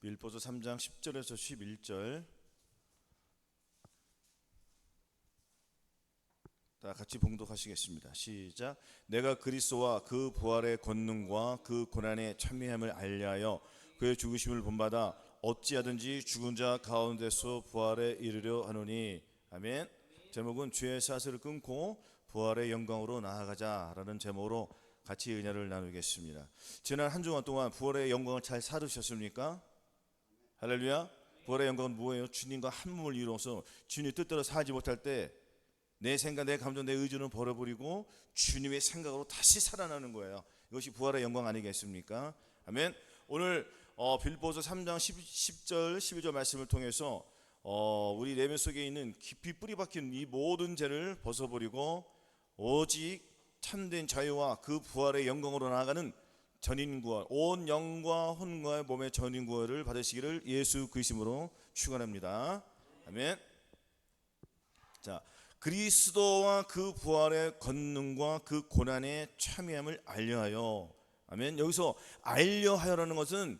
빌보서 3장 10절에서 11절 다 같이 봉독하시겠습니다. 시작. 내가 그리스도와 그 부활의 권능과 그 고난의 참여함을 알리하여 그의 죽으심을 본받아 어찌하든지 죽은 자 가운데서 부활에 이르려 하노니. 아멘. 제목은 주의 사슬을 끊고 부활의 영광으로 나아가자라는 제목으로 같이 은혜를 나누겠습니다. 지난 한 주간 동안 부활의 영광을 잘 살으셨습니까? 할렐루야. 부활의 영광은 뭐예요? 주님과 한 몸을 이루어서 주님 뜻대로 살지 못할 때 내 생각, 내 감정, 내 의지는 버려버리고 주님의 생각으로 다시 살아나는 거예요. 이것이 부활의 영광 아니겠습니까? 아멘. 오늘 빌보서 3장 10절 12절 말씀을 통해서 우리 내면 속에 있는 깊이 뿌리 박힌 이 모든 죄를 벗어버리고 오직 참된 자유와 그 부활의 영광으로 나아가는 전인구원, 온 영과 혼과 몸의 전인구원을 받으시기를 예수 그리스도로 축원합니다. 아멘. 자, 그리스도와 그 부활의 권능과 그 고난의 참여함을 알려하여. 아멘. 여기서 알려하여라는 것은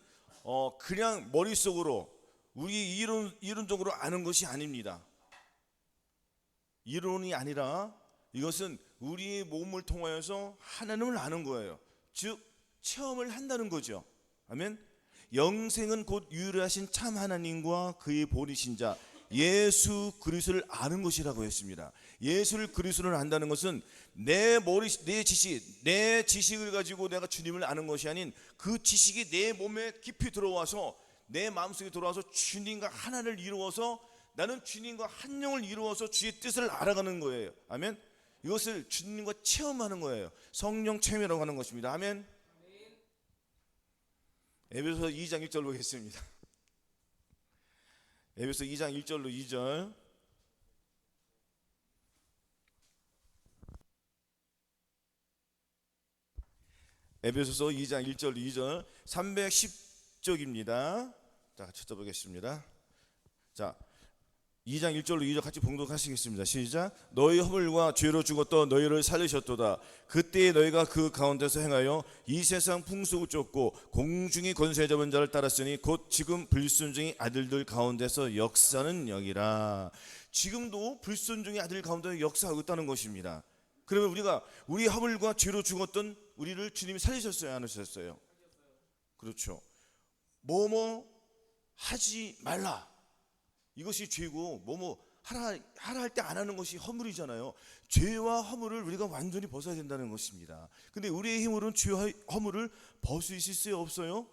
그냥 머릿속으로 우리 이론적으로 아는 것이 아닙니다. 이론이 아니라 이것은 우리의 몸을 통하여서 하나님을 아는 거예요. 즉 체험을 한다는 거죠. 아멘. 영생은 곧 유일하신 참 하나님과 그의 본이신 자 예수 그리스도를 아는 것이라고 했습니다. 예수를 그리스도를 안다는 것은 내 지식을 가지고 내가 주님을 아는 것이 아닌 그 지식이 내 몸에 깊이 들어와서 내 마음속에 들어와서 주님과 하나를 이루어서 나는 주님과 한 영을 이루어서 주의 뜻을 알아가는 거예요. 아멘. 이것을 주님과 체험하는 거예요. 성령 체험이라고 하는 것입니다. 아멘. 에베소서 2장 1절 보겠습니다. 에베소 2장 1절로 2절. 에베소서 2장 1절로 2절 310쪽입니다. 자, 같이 쳐보겠습니다. 자, 2장 1절로 2절 같이 봉독하시겠습니다. 시작. 너희 허물과 죄로 죽었던 너희를 살리셨도다. 그때 너희가 그 가운데서 행하여 이 세상 풍속을 쫓고 공중의 권세 잡은 자를 따랐으니 곧 지금 불순종의 아들들 가운데서 역사는 여기라. 지금도 불순종의 아들 가운데 역사하고 있다는 것입니다. 그러면 우리가 우리 허물과 죄로 죽었던 우리를 주님이 살리셨어요, 안 하셨어요? 그렇죠. 뭐뭐 하지 말라. 이것이 죄고 뭐뭐 하라 할 때 안 하는 것이 허물이잖아요. 죄와 허물을 우리가 완전히 벗어야 된다는 것입니다. 근데 우리의 힘으로는 죄와 허물을 벗을 수 있어요, 없어요?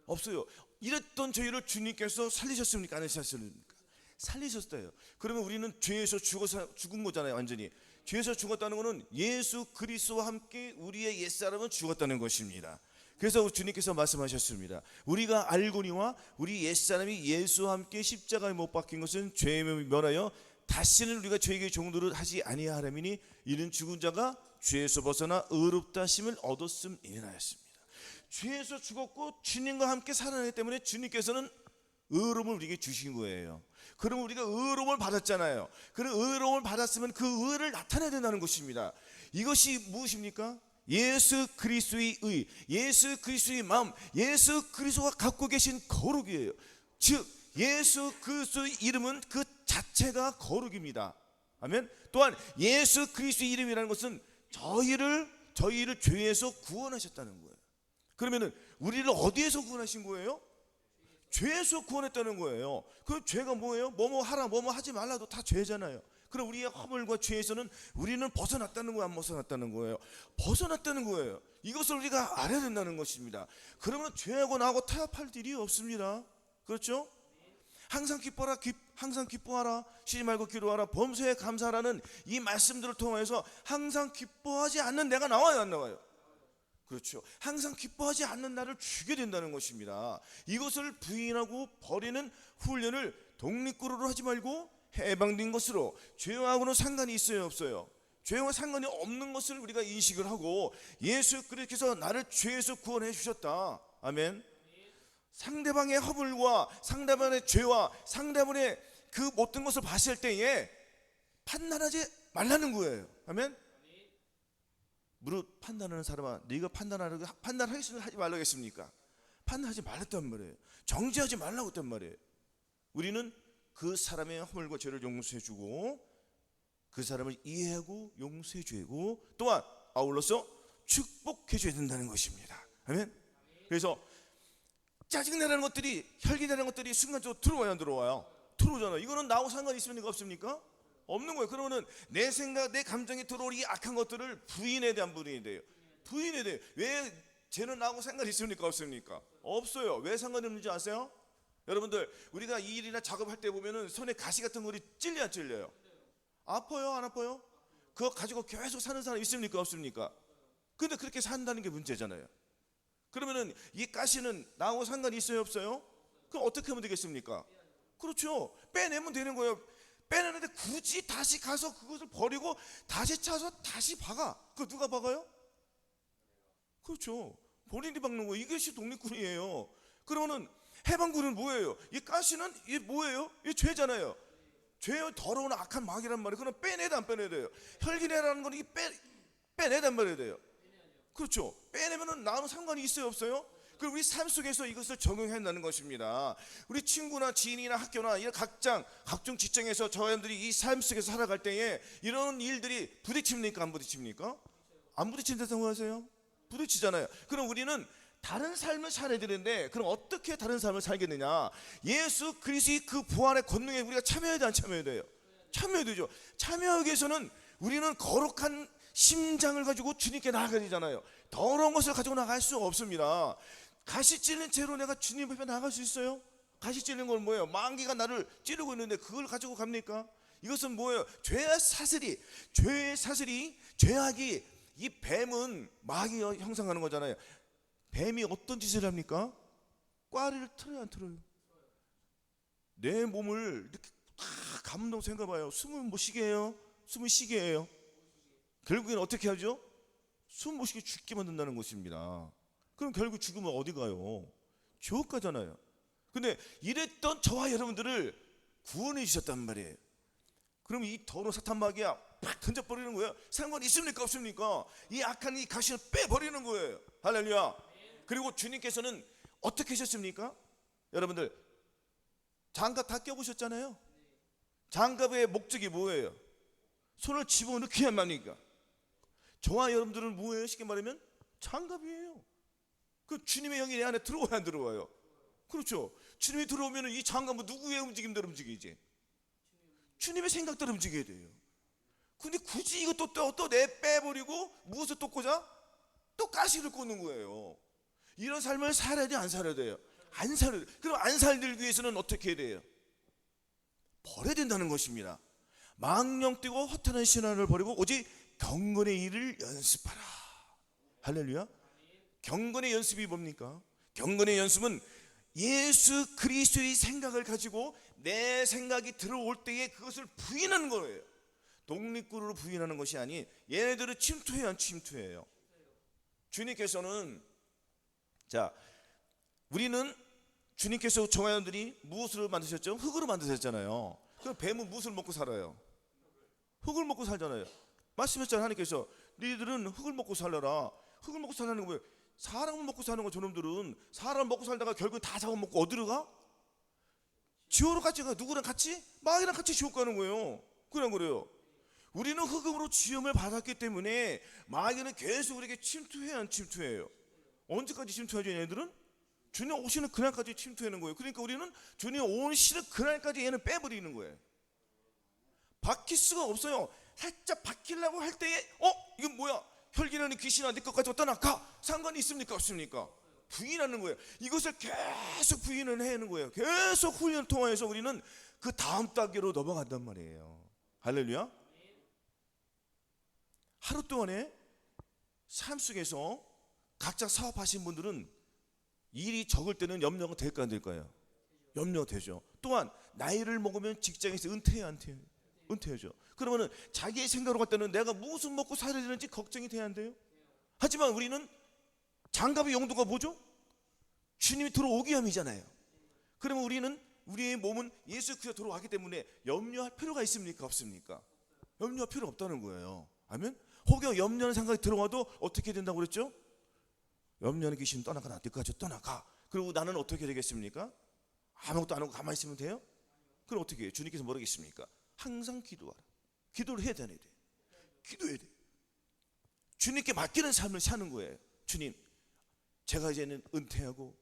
없어요. 이랬던 저희를 주님께서 살리셨습니까, 안 하셨습니까? 살리셨어요. 그러면 우리는 죄에서 죽은 거잖아요. 완전히 죄에서 죽었다는 것은 예수 그리스도와 함께 우리의 옛사람은 죽었다는 것입니다. 그래서 주님께서 말씀하셨습니다. 우리가 알거니와 우리 옛사람이 예수와 함께 십자가에 못 박힌 것은 죄의 면하여 다시는 우리가 죄에게 종노릇 하지 아니하라미니 이는 죽은 자가 죄에서 벗어나 의롭다 하심을 얻었음이니라 하였습니다. 죄에서 죽었고 주님과 함께 살아나기 때문에 주님께서는 의로움을 우리에게 주신 거예요. 그럼 우리가 의로움을 받았잖아요. 그런 의로움을 받았으면 그 의를 나타내야 된다는 것입니다. 이것이 무엇입니까? 예수 그리스도의 의, 예수 그리스도의 마음, 예수 그리스도가 갖고 계신 거룩이에요. 즉 예수 그리스도의 이름은 그 자체가 거룩입니다. 아멘. 또한 예수 그리스도의 이름이라는 것은 저희를 죄에서 구원하셨다는 거예요. 그러면은 우리를 어디에서 구원하신 거예요? 죄에서 구원했다는 거예요. 그 죄가 뭐예요? 뭐뭐 하라 뭐뭐 하지 말라도 다 죄잖아요. 그럼 우리의 허물과 죄에서는 우리는 벗어났다는 거예요, 안 벗어났다는 거예요? 벗어났다는 거예요. 이것을 우리가 알아야 된다는 것입니다. 그러면 죄하고 나하고 타협할 일이 없습니다. 그렇죠? 항상 기뻐라, 항상 기뻐하라, 쉬지 말고 기도하라, 범사에 감사하라는 이 말씀들을 통해서 항상 기뻐하지 않는 내가 나와요, 안 나와요? 그렇죠. 항상 기뻐하지 않는 나를 죽게 된다는 것입니다. 이것을 부인하고 버리는 훈련을 독립구루로 하지 말고 해방된 것으로, 죄와는 상관이 있어요, 없어요? 죄와 상관이 없는 것을 우리가 인식을 하고 예수 그리스도께서 나를 죄에서 구원해 주셨다. 아멘. 상대방의 허물과 상대방의 죄와 상대방의 그 못된 것을 봤을 때에 판단하지 말라는 거예요. 아멘. 무릇 판단하는 사람아, 네가 판단하기 하지 말라겠습니까? 판단하지 말랬단 말이에요. 정죄하지 말라고 했단 말이에요. 우리는 그 사람의 허물과 죄를 용서해주고 그 사람을 이해하고 용서해주고 또한 아울러서 축복해줘야 된다는 것입니다. 아멘. 그래서 짜증나는 것들이, 혈기나는 것들이 순간적으로 들어와야 안 들어와요? 들어오잖아요. 이거는 나하고 상관이 있습니까 없습니까? 없는 거예요. 그러면은 내 생각, 내 감정이 들어올 이 악한 것들을 부인해야 돼, 안 부인해야 돼요? 부인해야 돼요. 왜 쟤는 나하고 상관이 있습니까 없습니까? 없어요. 왜 상관이 없는지 아세요? 여러분들, 우리가 이 일이나 작업할 때 보면은 손에 가시 같은 거리 찔려 안 찔려요? 아파요 안 아파요? 그거 가지고 계속 사는 사람 있습니까 없습니까? 근데 그렇게 산다는 게 문제잖아요. 그러면은 이 가시는 나하고 상관이 있어요 없어요? 그럼 어떻게 하면 되겠습니까? 그렇죠. 빼내면 되는 거예요. 빼내는데 굳이 다시 가서 그것을 버리고 다시 차서 다시 박아. 그거 누가 박아요? 그렇죠. 본인이 박는 거예요. 이것이 독립군이에요. 그러면은 해방군은 뭐예요? 이 가시는 이게 뭐예요? 이게 죄잖아요. 죄의 더러운 악한 마귀란 말이에요. 그럼 빼내야 돼 안 빼내야 돼요? 혈기내라는 건 이게 빼내단 말이야 돼요. 그렇죠. 빼내면은 나는 상관이 있어요 없어요? 그럼 우리 삶 속에서 이것을 적용한다는 것입니다. 우리 친구나 지인이나 학교나 이런 각종 직장에서 저희들이 이 삶 속에서 살아갈 때에 이런 일들이 부딪힙니까 안 부딪힙니까? 안 부딪힌다고 생각하세요? 부딪히잖아요. 그럼 우리는 다른 삶을 살아야 되는데 그럼 어떻게 다른 삶을 살겠느냐? 예수 그리스도의 그 부활의 권능에 우리가 참여해야 돼 안 참여해야 돼요? 참여해야 되죠. 참여하기 위해서는 우리는 거룩한 심장을 가지고 주님께 나아가야 되잖아요. 더러운 것을 가지고 나갈 수 없습니다. 가시 찔린 채로 내가 주님 앞에 나아갈 수 있어요? 가시 찔린 건 뭐예요? 망기가 나를 찌르고 있는데 그걸 가지고 갑니까? 이것은 뭐예요? 죄의 사슬이, 죄악이, 이 뱀은 마귀 형성하는 거잖아요. 뱀이 어떤 짓을 합니까? 꽈리를 틀어요 안 틀어요? 내 몸을 이렇게 다 감동 생각해봐요. 숨을 못 쉬게 해요. 숨을 쉬게 해요. 결국엔 어떻게 하죠? 숨 못 쉬게 죽게 만든다는 것입니다. 그럼 결국 죽으면 어디 가요? 지옥 가잖아요. 근데 이랬던 저와 여러분들을 구원해 주셨단 말이에요. 그럼 이 더러운 사탄 마귀야 팍 던져버리는 거예요. 상관이 있습니까 없습니까? 이 악한 이 가시를 빼버리는 거예요. 할렐루야. 그리고 주님께서는 어떻게 하셨습니까? 여러분들 장갑 다 껴보셨잖아요. 장갑의 목적이 뭐예요? 손을 집어넣기만 합니까? 저와 여러분들은 뭐예요? 쉽게 말하면 장갑이에요. 그 주님의 영이 내 안에 들어와야 안 들어와요? 그렇죠. 주님이 들어오면 이 장갑은 누구의 움직임대로 움직이지? 주님의 생각대로 움직여야 돼요. 근데 굳이 이것도 또 내 빼버리고 무엇을 또 꽂아? 또 가시를 꽂는 거예요. 이런 삶을 살아야 돼 안 살아야 돼요? 안 살아야 돼요. 그럼 안 살기 위해서는 어떻게 해야 돼요? 버려야 된다는 것입니다. 망령되고 허탄한 신앙을 버리고 오직 경건의 일을 연습하라. 할렐루야. 경건의 연습이 뭡니까? 경건의 연습은 예수 그리스도의 생각을 가지고 내 생각이 들어올 때에 그것을 부인하는 거예요. 독립구를 부인하는 것이 아닌 얘네들은 침투해요 안 침투해요? 주님께서는 우리는 주님께서 저와 여러분들이 무엇으로 만드셨죠? 흙으로 만드셨잖아요. 그럼 뱀은 무엇을 먹고 살아요? 흙을 먹고 살잖아요. 말씀하셨잖아요. 하나님께서 너희들은 흙을 먹고 살려라. 흙을 먹고 살라는 거예요. 사람을 먹고 사는 거. 저놈들은 사람을 먹고 살다가 결국 다 잡아먹고 어디로 가? 지옥으로 같이 가. 누구랑 같이? 마귀랑 같이 지옥 가는 거예요. 그래요. 우리는 흑음으로 지음을 받았기 때문에 마귀는 계속 우리에게 침투해야 안 침투해요? 언제까지 침투하죠 얘네들은? 주님 오시는 그날까지 침투하는 거예요. 그러니까 우리는 주님 오시는 그날까지 얘는 빼버리는 거예요. 바뀔 수가 없어요. 살짝 바뀌려고 할 때에 이건 뭐야? 혈기나는 귀신아 네 것까지 떠나가. 상관이 있습니까 없습니까? 부인하는 거예요. 이것을 계속 부인을 해야 하는 거예요. 계속 훈련을 통해서 우리는 그 다음 단계로 넘어간단 말이에요. 할렐루야. 하루 동안에 삶 속에서 각자 사업하신 분들은 일이 적을 때는 염려가 될까 안 될까요? 염려가 되죠. 또한 나이를 먹으면 직장에서 은퇴해야 안 돼요? 은퇴하죠. 그러면은 자기의 생각으로 갈 때는 내가 무슨 먹고 살아야 되는지 걱정이 돼야 안 돼요? 하지만 우리는 장갑의 용도가 뭐죠? 주님이 들어오기 위함이잖아요. 그러면 우리의 몸은 예수 그리스도가 들어왔기 때문에 염려할 필요가 있습니까 없습니까? 염려할 필요 없다는 거예요. 아멘. 혹여 염려하는 생각이 들어와도 어떻게 된다고 그랬죠? 염려하는 귀신 떠나가 나 때까지 떠나가. 그리고 나는 어떻게 되겠습니까? 아무것도 안 하고 가만히 있으면 돼요? 그럼 어떻게 해요? 주님께서 뭐라겠습니까? 항상 기도하라. 기도를 해야 되네. 기도해야 돼. 주님께 맡기는 삶을 사는 거예요. 주님, 제가 이제는 은퇴하고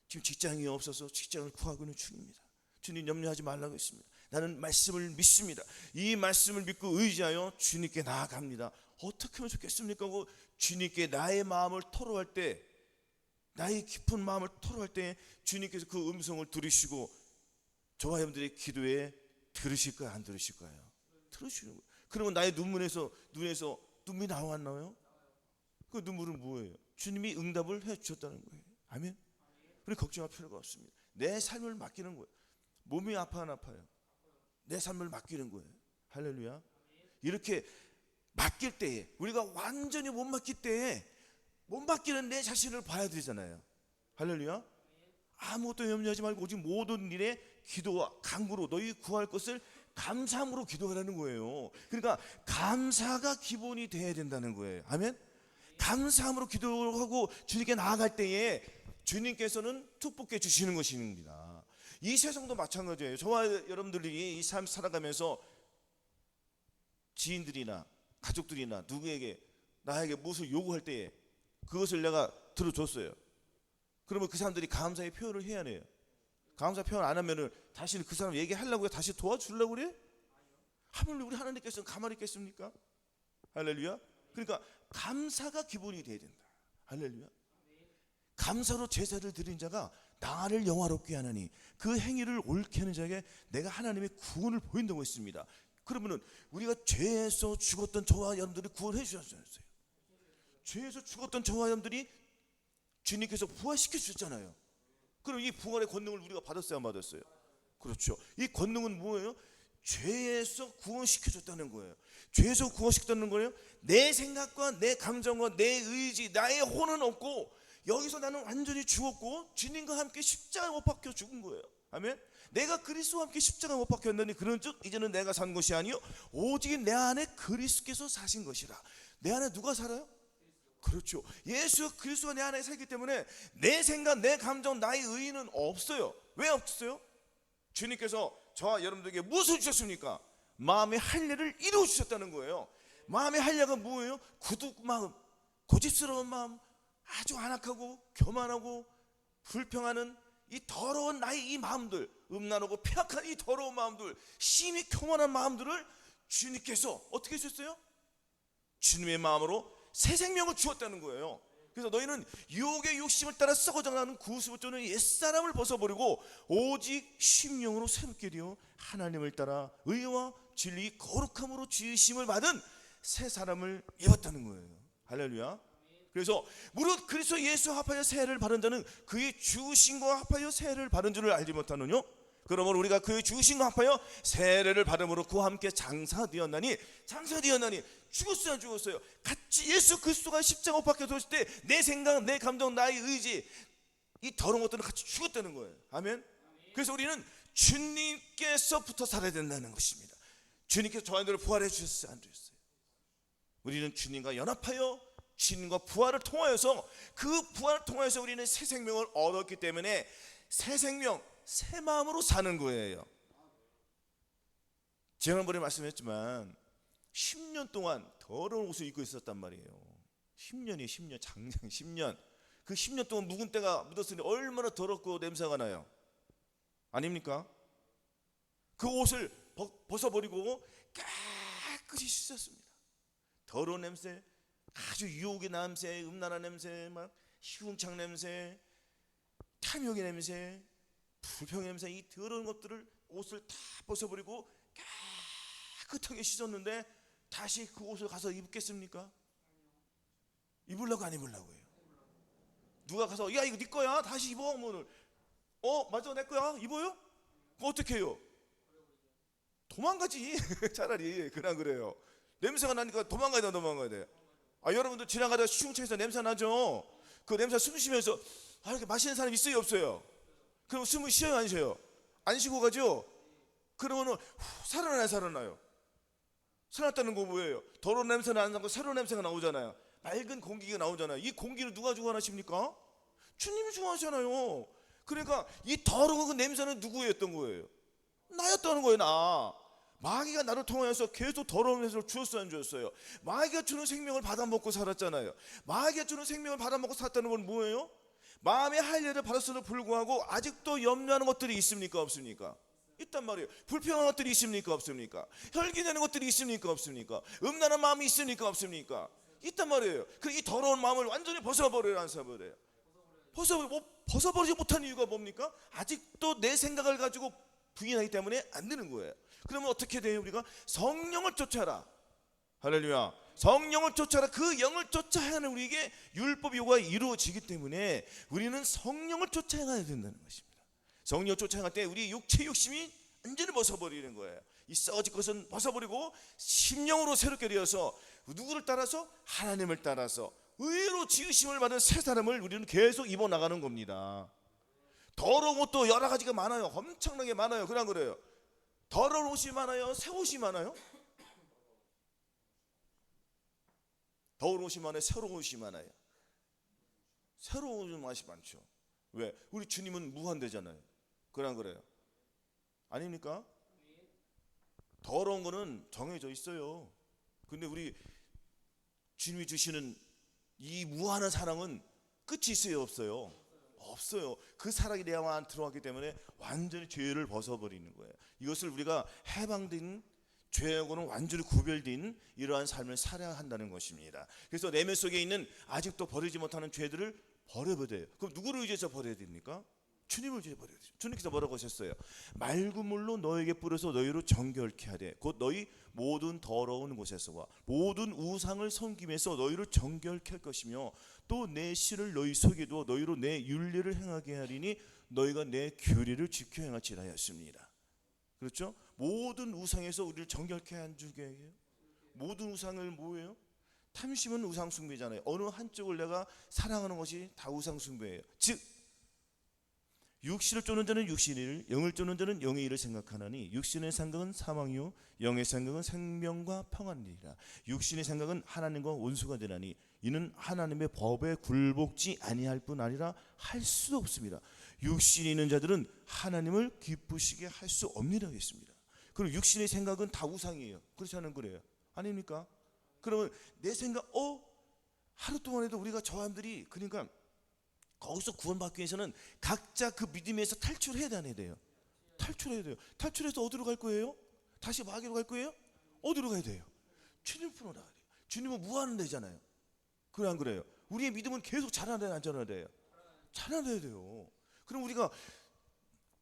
지금 직장이 없어서 직장을 구하고 있는 중입니다. 주님 염려하지 말라고 했습니다. 나는 말씀을 믿습니다. 이 말씀을 믿고 의지하여 주님께 나아갑니다. 어떻게 하면 좋겠습니까? 하고 주님께 나의 마음을 토로할 때, 나의 깊은 마음을 토로할 때 주님께서 그 음성을 들으시고 저와 여러분들의 기도에 들으실까요? 안 들으실까요? 들으시는 거예요. 그러면 나의 눈에서 눈물이 나왔나요? 그 눈물은 뭐예요? 주님이 응답을 해주셨다는 거예요. 아멘. 우리 걱정할 필요가 없습니다. 내 삶을 맡기는 거예요. 몸이 아파 안 아파요? 내 삶을 맡기는 거예요. 할렐루야. 이렇게 맡길 때에, 우리가 완전히 못 맡길 때에 못 맡기는 내 자신을 봐야 되잖아요. 할렐루야. 아무것도 염려하지 말고 오직 모든 일에 기도와 간구로 너희 구할 것을 감사함으로 기도하라는 거예요. 그러니까 감사가 기본이 돼야 된다는 거예요. 아멘. 감사함으로 기도하고 주님께 나아갈 때에 주님께서는 축복해 주시는 것입니다. 이 세상도 마찬가지예요. 저와 여러분들이 이 삶 살아가면서 지인들이나 가족들이나 누구에게 나에게 무엇을 요구할 때에 그것을 내가 들어줬어요. 그러면 그 사람들이 감사의 표현을 해야 해요. 감사 표현 안 하면은 다시 그 사람 얘기하려고 다시 도와주려고 그래? 하물며 우리 하나님께서는 가만히 있겠습니까? 할렐루야. 그러니까 감사가 기본이 돼야 된다. 할렐루야. 감사로 제사를 드린 자가 나를 영화롭게 하나니 그 행위를 옳게 하는 자에게 내가 하나님의 구원을 보인다고 했습니다. 그러면은 우리가 죄에서 죽었던 저와 여러분들이 구원해 주셨어요. 죄에서 죽었던 저와 여러분들이 주님께서 부활시켜 주셨잖아요. 그럼 이 부활의 권능을 우리가 받았어요, 안 받았어요? 그렇죠. 이 권능은 뭐예요? 죄에서 구원시켜줬다는 거예요. 죄에서 구원시켰다는 거예요. 내 생각과 내 감정과 내 의지, 나의 혼은 없고 여기서 나는 완전히 죽었고 주님과 함께 십자가에 못 박혀 죽은 거예요. 아멘. 내가 그리스도와 함께 십자가에 못 박혔느니 그런즉 이제는 내가 산 것이 아니요 오직 내 안에 그리스도께서 사신 것이라. 내 안에 누가 살아요? 그렇죠. 예수 그리스도가 내 안에 살기 때문에 내 생각, 내 감정, 나의 의의는 없어요. 왜 없어요? 주님께서 저와 여러분들에게 무엇을 주셨습니까? 마음의 할례를 이루어 주셨다는 거예요. 마음의 할례가 뭐예요? 구두 마음, 고집스러운 마음, 아주 안악하고 교만하고 불평하는 이 더러운 나의 이 마음들, 음란하고 폐악한 이 더러운 마음들, 심히 교만한 마음들을 주님께서 어떻게 주셨어요? 주님의 마음으로 새 생명을 주었다는 거예요. 그래서 너희는 유혹의 욕심을 따라 썩어져가는 구습을 쫓는 옛사람을 벗어버리고 오직 심령으로 새롭게 되어 하나님을 따라 의와 진리 거룩함으로 지으심을 받은 새 사람을 입었다는 거예요. 할렐루야. 그래서 무릇 그리스도 예수 합하여 세례를 받은 자는 그의 죽으심과 합하여 세례를 받은 줄을 알지 못하느뇨? 그러므로 우리가 그의 죽으심과 합하여 세례를 받음으로 그와 함께 장사되었나니 죽었어요, 안 죽었어요? 같이 예수 그리스도가 십자가 못 박혀 졌을 때 내 생각, 내 감정, 나의 의지, 이 더러운 것들은 같이 죽었다는 거예요. 아멘. 그래서 우리는 주님께서부터 살아야 된다는 것입니다. 주님께서 저와 여러분들을 부활해 주셨어요, 안 주셨어요? 우리는 주님과 연합하여 주님과 부활을 통하여서 그 부활을 통하여서 우리는 새 생명을 얻었기 때문에 새 생명, 새 마음으로 사는 거예요. 지난번에 말씀했지만 10년 동안 더러운 옷을 입고 있었단 말이에요. 10년이에요. 10년, 장장 10년. 그 10년 동안 묵은 때가 묻었으니 얼마나 더럽고 냄새가 나요. 아닙니까? 그 옷을 벗어버리고 깨끗이 씻었습니다. 더러운 냄새, 아주 유혹의 냄새, 음란한 냄새, 막 희궁창 냄새, 탐욕의 냄새, 불평의 냄새, 이 더러운 것들을 옷을 다 벗어버리고 깨끗하게 씻었는데 다시 그 옷을 가서 입겠습니까? 입으려고 안 입으려고 해요. 누가 가서 야 이거 네 거야 다시 입어 하면은 맞아 내 거야 입어요? 그거 어떻게 해요? 도망가지. 차라리 그래요. 냄새가 나니까 도망가야 돼. 여러분들 지나가다가 시궁창에서 냄새 나죠? 그 냄새 숨 쉬면서 이렇게 마시는 사람 있어요 없어요? 그럼 숨을 쉬어요 안 쉬어요? 안 쉬고 가죠? 그러면은 살아나요. 살았다는 거 뭐예요? 더러운 냄새는 안 나고 새로운 냄새가 나오잖아요. 맑은 공기가 나오잖아요. 이 공기를 누가 주관하십니까? 주님이 주관하잖아요. 그러니까 이 더러운 그 냄새는 누구였던 거예요? 나였다는 거예요. 나. 마귀가 나를 통하여서 계속 더러운 냄새를 주었어요, 안 주었어요? 마귀가 주는 생명을 받아먹고 살았잖아요. 마귀가 주는 생명을 받아먹고 살았다는 건 뭐예요? 마음의 할례를 받았음에도 불구하고 아직도 염려하는 것들이 있습니까, 없습니까? 있단 말이에요. 불평한 것들이 있습니까, 없습니까? 혈기내는 것들이 있습니까, 없습니까? 음란한 마음이 있습니까, 없습니까? 있단 말이에요. 그 이 더러운 마음을 완전히 벗어버려야, 안 벗어버려요? 벗어버리지 못한 이유가 뭡니까? 아직도 내 생각을 가지고 부인하기 때문에 안 되는 거예요. 그러면 어떻게 돼요? 우리가 성령을 쫓아라. 할렐루야. 성령을 쫓아라. 그 영을 쫓아야 하는 우리에게 율법 요구가 이루어지기 때문에 우리는 성령을 쫓아야 된다는 것입니다. 성령을 쫓아갈 때 우리 육체 욕심이 완전히 벗어버리는 거예요. 이 썩어질 것은 벗어버리고 심령으로 새롭게 되어서 누구를 따라서? 하나님을 따라서 의로 지으심을 받은 새 사람을 우리는 계속 입어나가는 겁니다. 더러운 옷도 여러 가지가 많아요. 엄청나게 많아요. 그냥 그래요. 더러운 옷이 많아요? 새 옷이 많아요? 더러운 옷이 많아요? 새로운 옷이 많아요? 새로운 옷이 많죠. 왜? 우리 주님은 무한대잖아요. 그냥 그래요. 아닙니까? 더러운 거는 정해져 있어요. 근데 우리 주님이 주시는 이 무한한 사랑은 끝이 있어요, 없어요? 없어요. 그 사랑이 내 안에 들어왔기 때문에 완전히 죄를 벗어버리는 거예요. 이것을 우리가 해방된, 죄하고는 완전히 구별된 이러한 삶을 살아야 한다는 것입니다. 그래서 내면 속에 있는 아직도 버리지 못하는 죄들을 버려야 돼요. 그럼 누구를 의지해서 버려야 됩니까? 주님을 의지해 버려야 돼요. 주님께서 뭐라고 하셨어요? 맑은 물로 너에게 뿌려서 너희로 정결케 하되 곧 너희 모든 더러운 곳에서와 모든 우상을 섬김에서 너희를 정결케 할 것이며 또 내 씨를 너희 속에 두어 너희로 내 윤례를 행하게 하리니 너희가 내 규례를 지켜 행할지라 하였습니다. 그렇죠? 모든 우상에서 우리를 정결케 한 주게 모든 우상을 뭐예요? 탐심은 우상 숭배잖아요. 어느 한쪽을 내가 사랑하는 것이 다 우상 숭배예요. 즉 육신을 쫓는 자는 육신의 일을, 영을 쫓는 자는 영의 일을 생각하나니 육신의 생각은 사망이요 영의 생각은 생명과 평안이니라. 육신의 생각은 하나님과 원수가 되나니 이는 하나님의 법에 굴복지 아니할 뿐 아니라 할 수도 없습니다. 육신이 있는 자들은 하나님을 기쁘시게 할 수 없느라 했습니다. 그리고 육신의 생각은 다 우상이에요. 그렇지 않은 거래요? 아닙니까? 그러면 내 생각, 하루 동안에도 우리가 저 사람들이 그러니까 거기서 구원받기 위해서는 각자 그 믿음에서 탈출해야 돼요. 탈출해야 돼요. 탈출해서 어디로 갈 거예요? 다시 마귀로 갈 거예요? 어디로 가야 돼요? 주님 품으로 나가야 돼요. 주님은 무한한 데잖아요. 그래 안 그래요? 우리의 믿음은 계속 자라나야 안 자라나야 자라나야 돼요. 그럼 우리가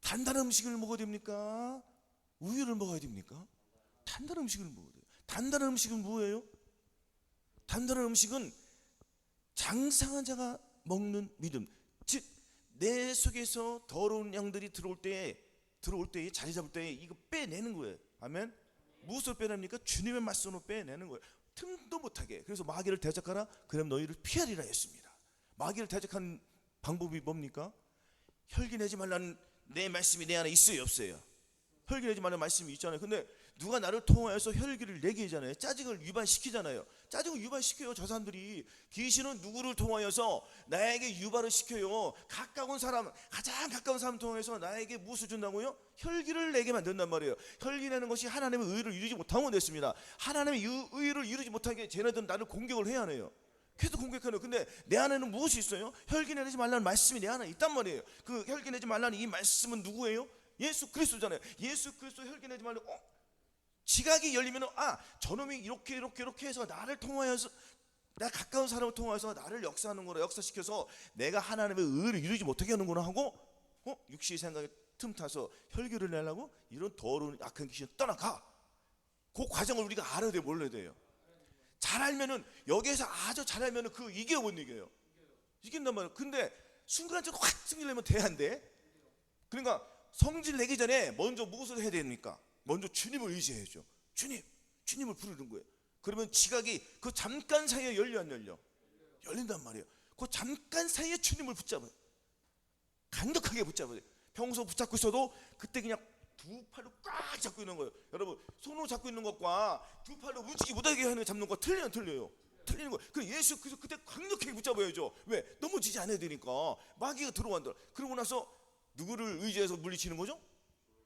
단단한 음식을 먹어야 됩니까? 우유를 먹어야 됩니까? 단단한 음식을 먹어야 돼요. 단단한 음식은 뭐예요? 단단한 음식은 장성한 자가 먹는 믿음. 즉 내 속에서 더러운 양들이 들어올 때에 자리 잡을 때에 이거 빼내는 거예요. 아멘. 무엇으로 빼냅니까? 주님의 말씀으로 빼내는 거예요. 틈도 못하게. 그래서 마귀를 대적하라. 그럼 너희를 피하리라 했습니다. 마귀를 대적하는 방법이 뭡니까? 혈기내지 말라는 내 말씀이 내 안에 있어요, 없어요? 혈기내지 말라는 말씀이 있잖아요. 근데 누가 나를 통하여서 혈기를 내게 하잖아요. 짜증을 유발시키잖아요. 짜증을 유발시켜요. 저 사람들이. 귀신은 누구를 통하여서 나에게 유발을 시켜요. 가까운 사람, 가장 가까운 사람 통해서 나에게 무엇을 준다고요? 혈기를 내게 만든단 말이에요. 혈기 내는 것이 하나님의 의를 이루지 못하면 됐습니다. 하나님의 의를 이루지 못하게 쟤네들은 나를 공격을 해야 해요. 계속 공격하네요. 근데 내 안에는 무엇이 있어요? 혈기 내지 말라는 말씀이 내 안에 있단 말이에요. 그 혈기 내지 말라는 이 말씀은 누구예요? 예수 그리스도잖아요. 예수 그리스도 혈기 내지 말라고 지각이 열리면 저놈이 이렇게 해서 나를 통하여서 나 가까운 사람을 통해서 나를 역사하는 거라 역사시켜서 내가 하나님의 의를 이루지 못하게 하는구나 하고 육신의 생각에 틈타서 혈기를 내려고 이런 더러운 악한 귀신을 떠나가. 그 과정을 우리가 알아야 돼요. 몰라야 돼요. 잘 알면은 여기에서 아주 잘 알면은 그 이겨 못 이겨요. 이긴단 말이에요. 근데 순간적으로 확 승리려면 돼야 안 돼. 그러니까 성질 내기 전에 먼저 무엇을 해야 됩니까? 먼저 주님을 의지해야죠. 주님을 부르는 거예요. 그러면 지각이 그 잠깐 사이에 열려 안 열려? 열린단 말이에요. 그 잠깐 사이에 주님을 붙잡아요. 강력하게 붙잡아요. 평소 붙잡고 있어도 그때 그냥 두 팔로 꽉 잡고 있는 거예요. 여러분 손으로 잡고 있는 것과 두 팔로 움직이지 못하게 하는 잡는 거 틀리는 거예요. 그 예수 그때 강력하게 붙잡아야죠. 왜? 넘어지지 않아야 되니까. 마귀가 들어간다. 그러고 나서 누구를 의지해서 물리치는 거죠?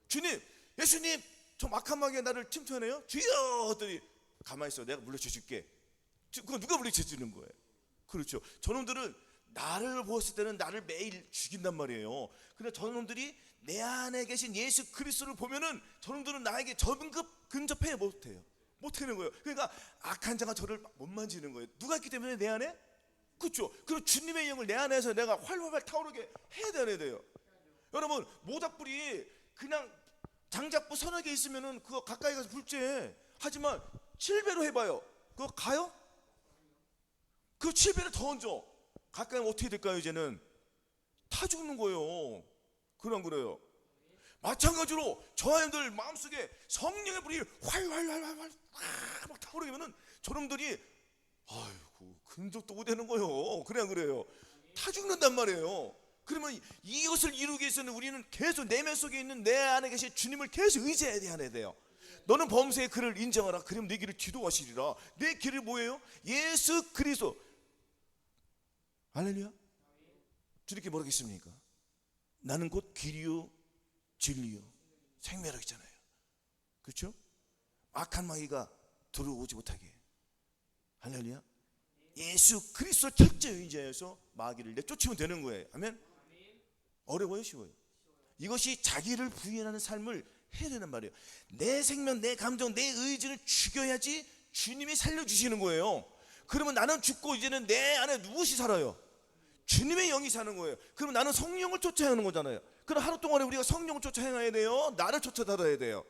주님, 예수님, 저 악한 마귀가 나를 침투하네요. 주여 했더니 가만히 있어, 내가 물리쳐 줄게. 그거 누가 물리쳐 주는 거예요? 그렇죠. 저놈들은 나를 보았을 때는 나를 매일 죽인단 말이에요. 근데 저놈들이 내 안에 계신 예수 그리스도를 보면은 저놈들은 나에게 근접해 못하는 거예요. 그러니까 악한 자가 저를 못 만지는 거예요. 누가 있기 때문에 내 안에? 그렇죠. 그리고 주님의 영을 내 안에서 내가 활활 타오르게 해야 돼요. 여러분, 모닥불이 그냥 장작불 서너 개 있으면은 그거 가까이 가서 불제. 하지만 7배로 해봐요. 그거 가요? 그 7배를 더 얹어. 가까이 하면 어떻게 될까요? 이제는 타 죽는 거예요. 그래요. 마찬가지로 저하님들 마음속에 성령의 불이 활활활활 막 타오르면은 저놈들이 아이고 근접도 못 되는 거예요. 그래요. 타 죽는단 말이에요. 그러면 이것을 이루기 위해서는 우리는 계속 내면 속에 있는 내 안에 계신 주님을 계속 의지해야 돼요. 너는 범사의 그를 인정하라. 그러면 내 길을 지도하시리라. 내 길을 뭐예요? 예수 그리스도. 할렐루야. 주님께 뭐라고 했습니까? 나는 곧 길이요 진리요 생명이라고 했잖아요. 그렇죠? 악한 마귀가 들어오지 못하게. 할렐루야. 예수 그리스도 철저히 의지해서 마귀를 내쫓으면 되는 거예요. 아멘. 어려워요, 쉬워요? 이것이 자기를 부인하는 삶을 해야 되는 말이에요. 내 생명, 내 감정, 내 의지를 죽여야지 주님이 살려주시는 거예요. 그러면 나는 죽고 이제는 내 안에 무엇이 살아요? 주님의 영이 사는 거예요. 그러면 나는 성령을 쫓아 행하는 거잖아요. 그럼 하루 동안에 우리가 성령을 쫓아 행해야 돼요? 나를 쫓아 따라야 돼요?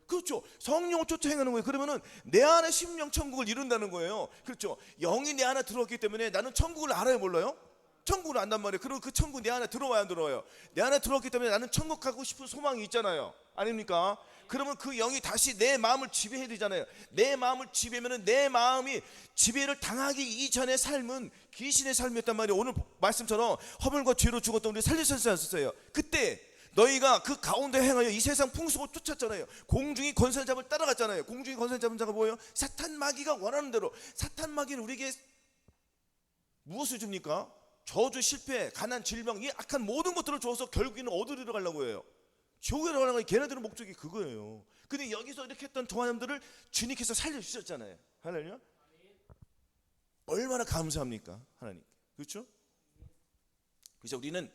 그렇죠. 성령을 쫓아 행하는 거예요. 그러면은 내 안에 심령 천국을 이룬다는 거예요. 그렇죠. 영이 내 안에 들어왔기 때문에 나는 천국을 알아요, 몰라요? 천국을 안단 말이에요. 그리고 그 천국 내 안에 들어와야 안 들어와요? 내 안에 들어왔기 때문에 나는 천국 가고 싶은 소망이 있잖아요. 아닙니까? 그러면 그 영이 다시 내 마음을 지배해야 되잖아요. 내 마음을 지배하면 내 마음이 지배를 당하기 이전의 삶은 귀신의 삶이었단 말이에요. 오늘 말씀처럼 허물과 죄로 죽었던 우리 살리셨지 않았어요? 그때 너희가 그 가운데 행하여 이 세상 풍속을 쫓았잖아요. 공중이 권세를 잡을 따라갔잖아요. 공중이 권세를 잡은 자가 뭐예요? 사탄 마귀가 원하는 대로. 사탄 마귀는 우리에게 무엇을 줍니까? 저주, 실패, 가난, 질병, 이 악한 모든 것들을 줘서 결국에는 어디로 가려고 해요? 지옥에 가려고 하는 걔네들의 목적이 그거예요. 근데 여기서 이렇게 했던 저하님들을 주님께서 살려주셨잖아요. 할렐루야. 얼마나 감사합니까? 하나님. 그렇죠? 그래서 우리는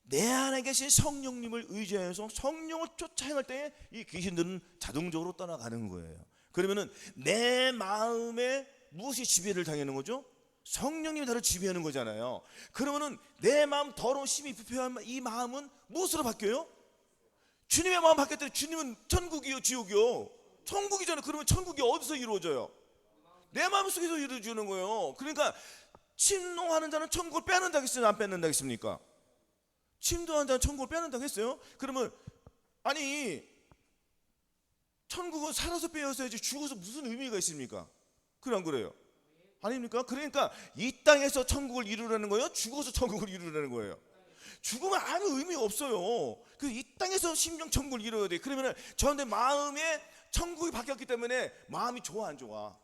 내 안에 계신 성령님을 의지해서 성령을 쫓아 행할 때 이 귀신들은 자동적으로 떠나가는 거예요. 그러면은 내 마음에 무엇이 지배를 당하는 거죠? 성령님이 나를 지배하는 거잖아요. 그러면은 내 마음 더러운 심히 부패한 이 마음은 무엇으로 바뀌어요? 주님의 마음 바뀌었더니 주님은 천국이요 지옥이요? 천국이잖아요. 그러면 천국이 어디서 이루어져요? 내 마음속에서 이루어지는 거예요. 그러니까 침노하는 자는 천국을 빼앗는다고 했어요? 안 빼앗는다고 했습니까? 침노하는 자는 천국을 빼앗는다고 했어요? 그러면 아니 천국은 살아서 빼앗어야지 죽어서 무슨 의미가 있습니까? 그래 안 그래요? 아닙니까? 그러니까 이 땅에서 천국을 이루라는 거예요? 죽어서 천국을 이루라는 거예요? 죽으면 아무 의미가 없어요. 이 땅에서 심령 천국을 이루어야 돼. 그러면 저한테 마음에 천국이 바뀌었기 때문에 마음이 좋아 안 좋아?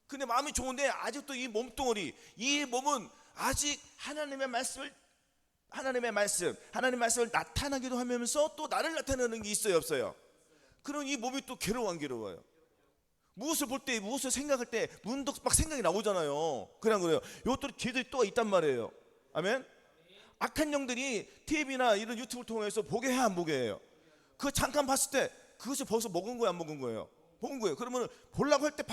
근데 마음이 좋은데 아직도 이 몸뚱어리, 이 몸은 아직 하나님의 말씀을 나타나기도 하면서 또 나를 나타내는 게 있어요 없어요? 그럼 이 몸이 또 괴로워 안 괴로워요? 무엇을 볼 때, 무엇을 생각할 때 문득 막 생각이 나오잖아요. 그냥 그래요. 이것도 죄들이 또 있단 말이에요. 아멘. 악한 영들이 TV나 이런 유튜브를 통해서 보게 해 안 보게 해요? 그거 잠깐 봤을 때 그것을 벌써 먹은 거예요 안 먹은 거예요? 먹은 거예요. 그러면 보려고 할 때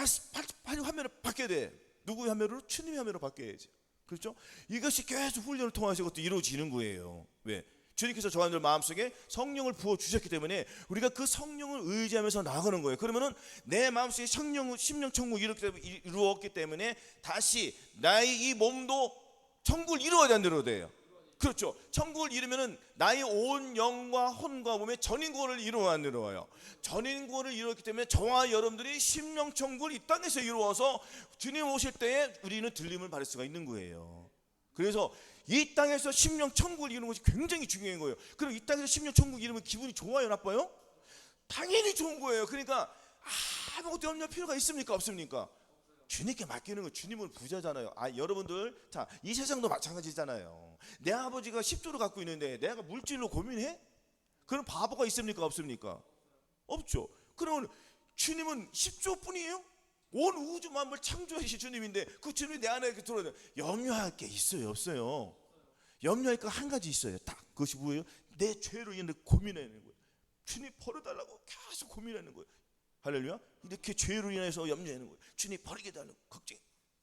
화면을 바뀌어야 돼. 누구의 화면으로? 주님의 화면으로 바뀌어야지. 그렇죠? 이것이 계속 훈련을 통해서 이것도 이루어지는 거예요. 왜? 주님께서 저희들 마음속에 성령을 부어주셨기 때문에 우리가 그 성령을 의지하면서 나가는 거예요. 그러면은 내 마음속에 심령 천국을 이루었기 때문에 다시 나의 이 몸도 천국을 이루어야 된다고 돼요. 그렇죠. 천국을 이루면은 나의 온 영과 혼과 몸의 전인구원을 이루어요. 전인구원을 이루었기 때문에 저와 여러분들이 심령 천국을 이 땅에서 이루어서 주님 오실 때에 우리는 들림을 받을 수가 있는 거예요. 그래서 이 땅에서 심령 천국을 이루는 것이 굉장히 중요한 거예요. 그럼 이 땅에서 심령 천국을 이루면 기분이 좋아요, 나빠요? 당연히 좋은 거예요. 그러니까 아무것도 염려할 필요가 있습니까, 없습니까? 주님께 맡기는 거. 주님은 부자잖아요. 여러분들, 자, 이 세상도 마찬가지잖아요. 내 아버지가 10조를 갖고 있는데 내가 물질로 고민해? 그런 바보가 있습니까? 없습니까? 없죠. 그러면 주님은 10조 뿐이에요? 온 우주 만물 창조하신 주님인데 그 주님이 내 안에 들어오는 염려할 게 있어요? 없어요? 염려할 거 한 가지 있어요. 딱 그것이 뭐예요? 내 죄로 인해 고민하는 거예요. 주님 버려달라고 계속 고민하는 거예요. 할렐루야. 이렇게 죄로 인해서 염려하는 거예요. 주님 버리게 달라고 걱정.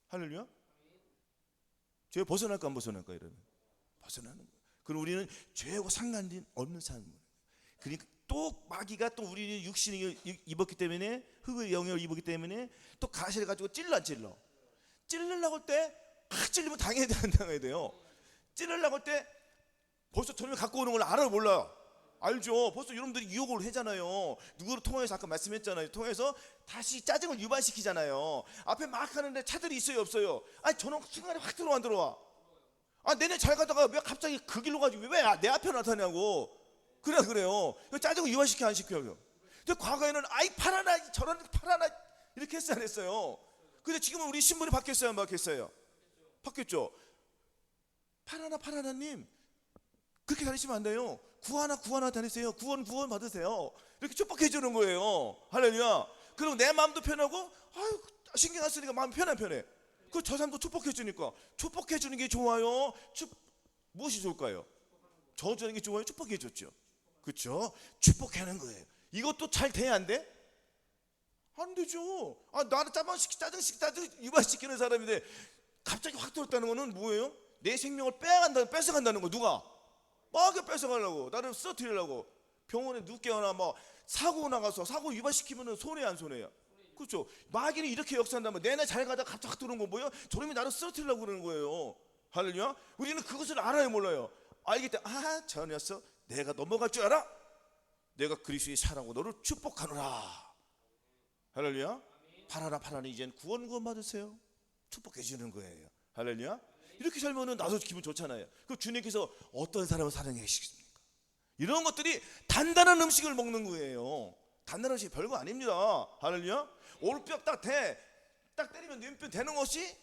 할렐루야. 죄 벗어날까 안 벗어날까? 이러면 벗어나는 거예요. 그럼 우리는 죄하고 상관된 없는 삶을. 그러니까 또 마귀가 또 우리는 육신을 입었기 때문에 흙의 영역을 입었기 때문에 또 가시를 가지고 찔러려고 할 때 찔리면 당해야 돼, 안 당해야 돼요? 찔러려고 할 때 벌써 저놈이 갖고 오는 걸 알아요, 몰라요? 알죠. 벌써 여러분들이 유혹을 하잖아요. 누구를 통해서 아까 말씀했잖아요. 통해서 다시 짜증을 유발시키잖아요. 앞에 막 하는데 차들이 있어요, 없어요? 아니 저놈 순간에 확 들어와 안 들어와? 아 내내 잘 가다가 왜 갑자기 그 길로 가지고 왜 내 앞에 나타나냐고. 그래요. 짜증을 유발시켜 안 시켜요. 근데 과거에는 아이 팔아나 저런 팔아나 이렇게 했어요, 안 했어요? 근데 지금은 우리 신분이 바뀌었어요, 안 바뀌었어요? 바뀌었죠. 팔아나님 그렇게 다니시면 안 돼요. 구하나 다니세요. 구원 받으세요. 이렇게 축복해 주는 거예요. 할렐루야. 그리고 내 마음도 편하고 아유 신경 안 쓰니까 마음 편해. 그 저 사람도 축복해 주니까 축복해 주는 게 좋아요. 무엇이 좋을까요? 저주하는 게 좋아요. 축복해 줬죠. 그렇죠? 축복하는 거예요. 이것도 잘 돼야 안 돼? 안 되죠. 아 나를 짜증 유발시키는 사람인데 갑자기 확 들었다는 거는 뭐예요? 내 생명을 뺏어간다는 거. 누가? 마귀가 뺏어가려고 나를 쓰러뜨리려고. 병원에 눕게거나 뭐 사고 나가서 사고 유발시키면 손해야 안 손해야? 그렇죠. 마귀는 이렇게 역사한다면 내내 잘 가다가 갑자기 들어온 거 뭐예요? 저놈이 나를 쓰러뜨리려고 그러는 거예요. 할렐루야. 우리는 그것을 알아요, 몰라요? 알기 때문에 저 녀석 내가 넘어갈 줄 알아? 내가 그리스도의 사랑으로 너를 축복하노라. 할렐루야. 팔아라 이젠 구원 받으세요. 축복해 주는 거예요. 할렐루야. 이렇게 살면은 나도 기분 좋잖아요. 그 주님께서 어떤 사람을 사랑해 주시겠습니까? 이런 것들이 단단한 음식을 먹는 거예요. 단단한 음식이 별거 아닙니다. 할렐루야. 올뼈 딱 때리면 눈뼈 되는 것이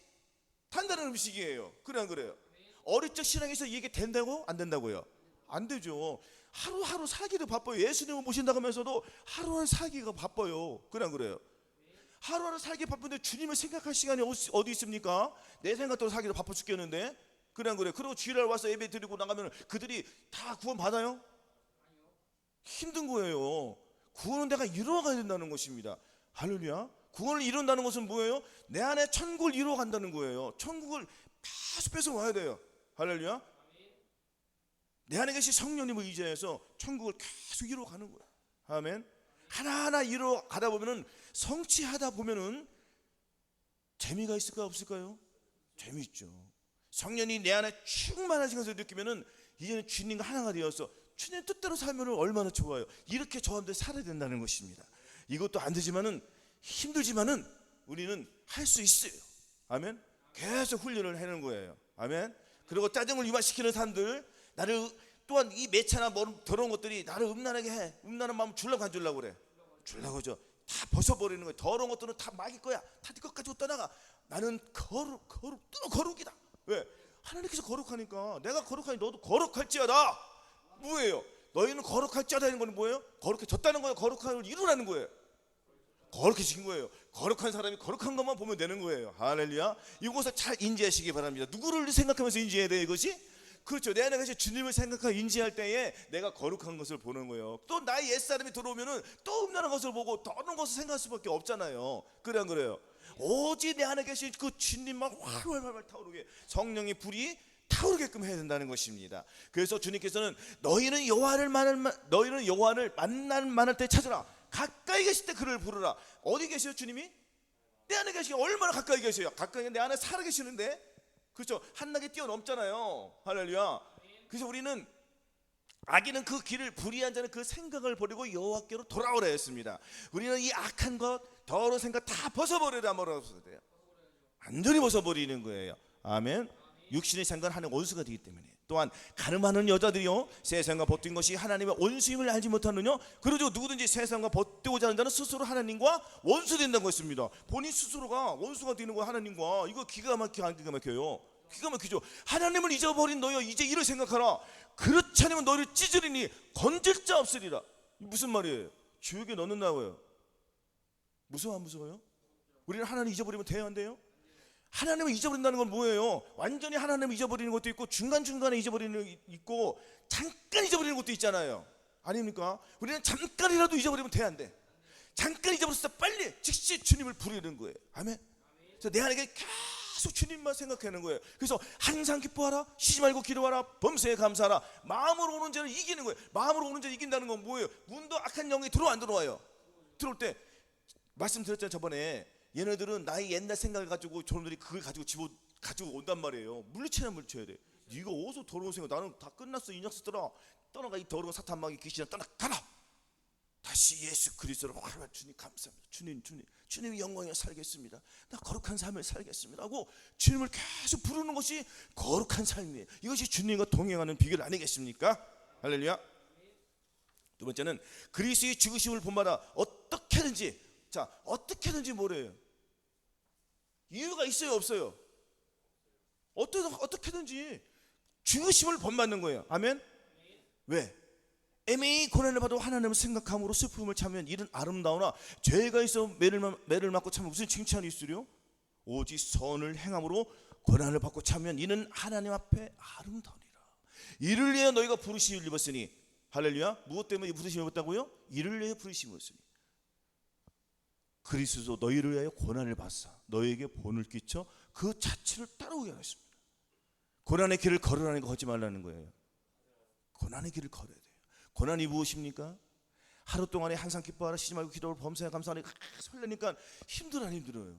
단단한 음식이에요. 그래 안 그래요? 어릴 적 신앙에서 이게 된다고? 안 된다고요? 안 되죠. 하루하루 살기도 바빠요. 예수님을 모신다고 하면서도 하루하루 살기가 바빠요. 그래 안 그래요? 하루하루 살기 바쁜데 주님을 생각할 시간이 어디 있습니까? 내 생각대로 살기도 바빠 죽겠는데. 그래 안 그래? 그리고 주일날 와서 예배 드리고 나가면 그들이 다 구원 받아요? 힘든 거예요. 구원은 내가 이루어가야 된다는 것입니다. 할렐루야. 구원을 이룬다는 것은 뭐예요? 내 안에 천국을 이루어간다는 거예요. 천국을 계속 뺏어와야 돼요. 할렐루야. 내 안에 계신 성령님을 의지해서 천국을 계속 이루어가는 거예요. 아멘. 하나하나 이루어가다 보면은 성취하다 보면은 재미가 있을까요, 없을까요? 재미있죠. 성령이 내 안에 충만하신 것을 느끼면은 이제는 주님과 하나가 되어서 주님 뜻대로 살면 얼마나 좋아요. 이렇게 저한테 살아야 된다는 것입니다. 이것도 안 되지만은 힘들지만은 우리는 할 수 있어요. 아멘. 계속 훈련을 해는 거예요. 아멘. 그리고 짜증을 유발시키는 사람들, 나를 또한 이 매차나 더러운 것들이 나를 음란하게 해. 음란한 마음 주려고 안 주려고 그래. 주려고 하죠. 다 벗어버리는 거예요. 더러운 것들은 다 마귀 거야. 다 네 것 가지고 떠나가. 나는 거룩이다. 왜? 하나님께서 거룩하니까 내가 거룩하니 너도 거룩할지어다. 뭐예요? 너희는 거룩할지어다 하는 건 뭐예요? 거룩해졌다는 거예요. 거룩함을 이루라는 거예요. 거룩해진 거예요. 거룩한 사람이 거룩한 것만 보면 되는 거예요. 할렐루야. 이것을 잘 인지하시기 바랍니다. 누구를 생각하면서 인지해야 돼요, 이것이? 그렇죠. 내 안에 계신 주님을 생각하고 인지할 때에 내가 거룩한 것을 보는 거예요. 또 나의 옛사람이 들어오면은 또 음란한 것을 보고 더러운 것을 생각할 수밖에 없잖아요. 그래 안 그래요? 오직 내 안에 계신 그 주님만 활활 타오르게 성령의 불이 타오르게끔 해야 된다는 것입니다. 그래서 주님께서는 너희는 여호와를 만날 때 찾으라. 가까이 계실 때 그를 부르라. 어디 계세요, 주님이? 내 안에 계시기 얼마나 가까이 계세요? 가까이 내 안에 살아 계시는데, 그렇죠? 한나게 뛰어넘잖아요. 할렐루야. 그래서 우리는 악인은 그 길을 불의한 자는 그 생각을 버리고 여호와께로 돌아오라 했습니다. 우리는 이 악한 것, 더러운 생각 다 벗어버리라 뭐라고 돼요? 완전히 벗어버리는 거예요. 아멘. 육신의 생각은 하나님의 원수가 되기 때문에. 또한 가늠하는 여자들이요 세상과 벗된 것이 하나님의 원수임을 알지 못하느냐. 그러죠. 누구든지 세상과 벗되고자 하는 자는 스스로 하나님과 원수 된다고 했습니다. 본인 스스로가 원수가 되는 거 하나님과. 이거 기가 막혀요, 안 기가 막혀요? 기가 막히죠. 하나님을 잊어버린 너여 이제 이를 생각하라. 그렇지 않으면 너를 찢으리니 건질 자 없으리라. 무슨 말이에요? 지옥에 넣는다고요. 무서워 안 무서워요? 우리는 하나님 잊어버리면 돼요 안 돼요? 하나님을 잊어버린다는 건 뭐예요? 완전히 하나님을 잊어버리는 것도 있고 중간중간에 잊어버리는 게 있고 잠깐 잊어버리는 것도 있잖아요. 아닙니까? 우리는 잠깐이라도 잊어버리면 돼 안 돼? 잠깐 잊어버렸을 때 빨리 즉시 주님을 부르는 거예요. 아멘. 그래서 내 안에 계속 주님만 생각하는 거예요. 그래서 항상 기뻐하라, 쉬지 말고 기도하라, 범사에 감사하라. 마음으로 오는 죄를 이기는 거예요. 마음으로 오는 죄를 이긴다는 건 뭐예요? 문도 악한 영이 들어와 안 들어와요? 들어올 때 말씀드렸잖아요 저번에. 얘네들은 나의 옛날 생각을 가지고 저놈들이 그걸 가지고 온단 말이에요. 물리쳐야 돼. 네가 어디서 더러운 생각? 나는 다 끝났어. 이 녀석들아 떠나가. 이 더러운 사탄마귀 귀신아 떠나가라. 다시 예수 그리스도로 활활 주님 감사합니다. 주님이 영광에 살겠습니다. 나 거룩한 삶을 살겠습니다 하고 주님을 계속 부르는 것이 거룩한 삶이에요. 이것이 주님과 동행하는 비결 아니겠습니까? 할렐루야. 두 번째는 그리스도의 죽으심을 본받아 어떻게든지 뭐래요? 이유가 있어요 없어요? 어떻게든지 죽으심을 본받는 거예요. 아멘. 왜? 애매히 고난을 받아 하나님을 생각함으로 슬픔을 참으면 이는 아름다우나 죄가 있어 매를 맞고 참으면 무슨 칭찬이 있으려? 오직 선을 행함으로 고난을 받고 참으면 이는 하나님 앞에 아름다우니라. 이를 위해 너희가 부르심을 입었으니. 할렐루야. 무엇 때문에 부르심을 입었다고요? 이를 위해 부르심을 입었으니 그리스도 너희를 위하여 고난을 받사 너희에게 본을 끼쳐 그 자체를 따라오게 하셨습니다. 고난의 길을 걸으라는 거 걷지 말라는 거예요. 고난의 길을 걸어야 돼요. 고난이 무엇입니까? 하루 동안에 항상 기뻐하라, 쉬지 말고 기도를 범사에 감사하니 설레니까 힘들어요.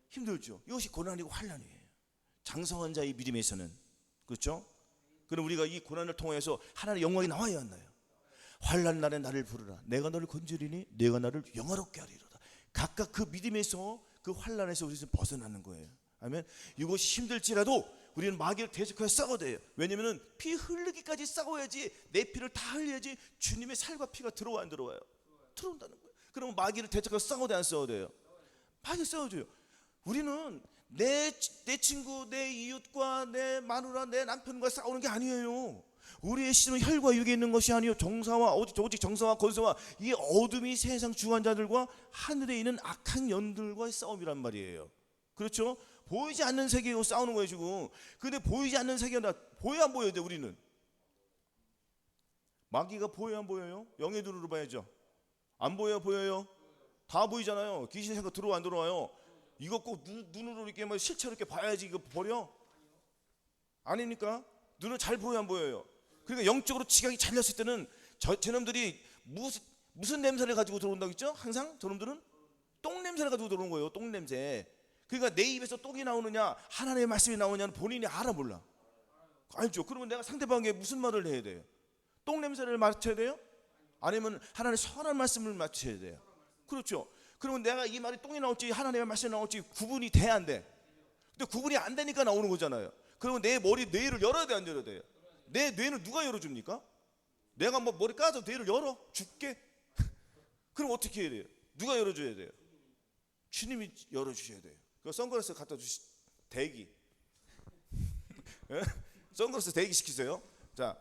힘들죠. 이것이 고난이고 환난이에요. 장성한 자의 믿음에서는. 그렇죠? 그럼 우리가 이 고난을 통해서 하나님의 영광이 나와야 한나요? 환난 날에 나를 부르라. 내가 너를 건지리니 내가 나를 영화롭게 하리로다. 각각 그 믿음에서 그 환난에서 우리는 벗어나는 거예요. 아멘. 이것이 힘들지라도 우리는 마귀를 대적하여 싸워야 돼요. 왜냐하면 피 흘리기까지 싸워야지, 내 피를 다 흘려야지 주님의 살과 피가 들어와 안 들어와요? 들어온다는 거예요. 그러면 마귀를 대적하여 싸워야 돼 안 싸워야 돼요? 마귀 싸워줘요. 우리는 내 친구, 내 이웃과 내 마누라, 내 남편과 싸우는 게 아니에요. 우리의 신은 혈과 육에 있는 것이 아니요 오직 정사와 권세와 이 어둠이 세상 주관 자들과 하늘에 있는 악한 영들과의 싸움이란 말이에요. 그렇죠? 보이지 않는 세계로 싸우는 거예요 지금. 근데 보이지 않는 세계가 보여 안 보여야 돼? 우리는 마귀가 보여 안 보여요? 영의 눈으로 봐야죠. 안 보여요? 보여요? 다 보이잖아요. 귀신 생각 들어와 안 들어와요? 이거 꼭 눈으로 이렇게 뭐 실체로 이렇게 봐야지 이거 버려? 아닙니까? 눈은 잘 보여 안 보여요? 그러니까 영적으로 지각이 잘렸을 때는 저놈들이 무슨 냄새를 가지고 들어온다고 했죠? 항상 저놈들은 똥 냄새를 가지고 들어오는 거예요. 똥 냄새. 그러니까 내 입에서 똥이 나오느냐 하나님의 말씀이 나오느냐는 본인이 알아 몰라? 알죠. 그러면 내가 상대방에게 무슨 말을 해야 돼요? 똥 냄새를 맡아야 돼요? 아니면 하나님의 선한 말씀을 맡아야 돼요? 그렇죠. 그러면 내가 이 말이 똥이 나올지 하나님의 말씀이 나올지 구분이 돼 안 돼? 근데 구분이 안 되니까 나오는 거잖아요. 그러면 내 뇌를 열어야 돼 안 열어야 돼요? 내 뇌는 누가 열어줍니까? 내가 뭐 머리 까서 뇌를 열어? 죽게? 그럼 어떻게 해야 돼요? 누가 열어줘야 돼요? 주님이 열어주셔야 돼요. 그 선글라스 갖다 주시. 대기. 선글라스 대기 시키세요. 자,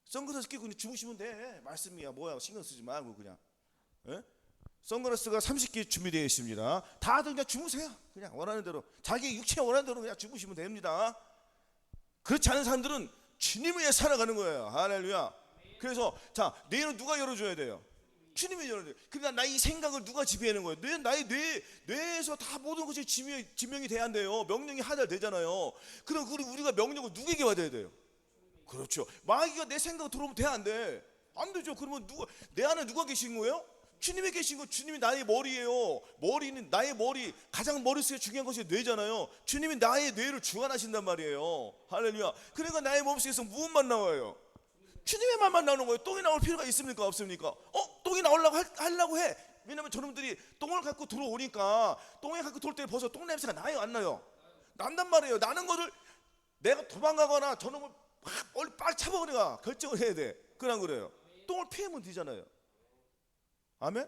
선글라스 끼고 그냥 주무시면 돼. 말씀이야 뭐야 신경 쓰지 말고 그냥. 선글라스가 30개 준비되어 있습니다. 다들 그냥 주무세요. 그냥 원하는 대로 자기 육체 원하는 대로 그냥 주무시면 됩니다. 그렇지 않은 사람들은 주님을 위해 살아가는 거예요. 할렐루야. 그래서 자, 뇌는 누가 열어줘야 돼요? 주님이 열어줘요. 그러니까 나의 생각을 누가 지배하는 거예요? 나의 뇌에서 다 모든 것이 지명이 돼야 한대요. 명령이 하달되잖아요. 그럼 우리가 명령을 누구에게 받아야 돼요? 그렇죠. 마귀가 내 생각을 들어오면 돼 안 돼? 안 되죠. 그러면 내 안에 누가 계신 거예요? 주님이 계신 거. 주님이 나의 머리예요. 머리는 나의 머리, 가장 머릿속에 중요한 것이 뇌잖아요. 주님이 나의 뇌를 주관하신단 말이에요. 할렐루야. 그러니까 나의 몸속에서 무엇만 나와요? 주님의 말만 나오는 거예요. 똥이 나올 필요가 있습니까? 없습니까? 똥이 나오려고 하려고 해. 왜냐면 저놈들이 똥을 갖고 들어오니까 똥을 갖고 들어올 때 벌써 똥 냄새가 나요 안 나요? 난단 말이에요. 나는 거를 내가 도망가거나 저놈을 빨리 잡아버리가 결정을 해야 돼. 그냥 그래요. 똥을 피하면 되잖아요. 아멘?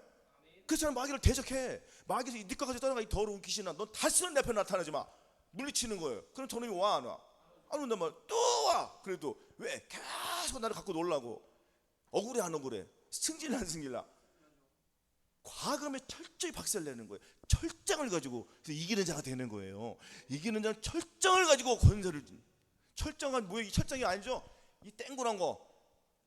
그래서 마귀를 대적해. 마귀에서 네 것까지 떠나가 이 더러운 귀신아, 넌 다시는 내 앞에 나타나지 마. 물리치는 거예요. 그럼 저놈이 와, 안 와? 안 온단 말이야. 또 와. 그래도 왜? 계속 나를 갖고 놀라고. 억울해 안 억울해? 승질 안 승질나? 과감에 철저히 박살내는 거예요. 철장을 가지고. 그래서 이기는 자가 되는 거예요. 이기는 자는 철장을 가지고 권세를. 철장은 뭐예요? 이 철장이 아니죠? 이 땡굴한 거.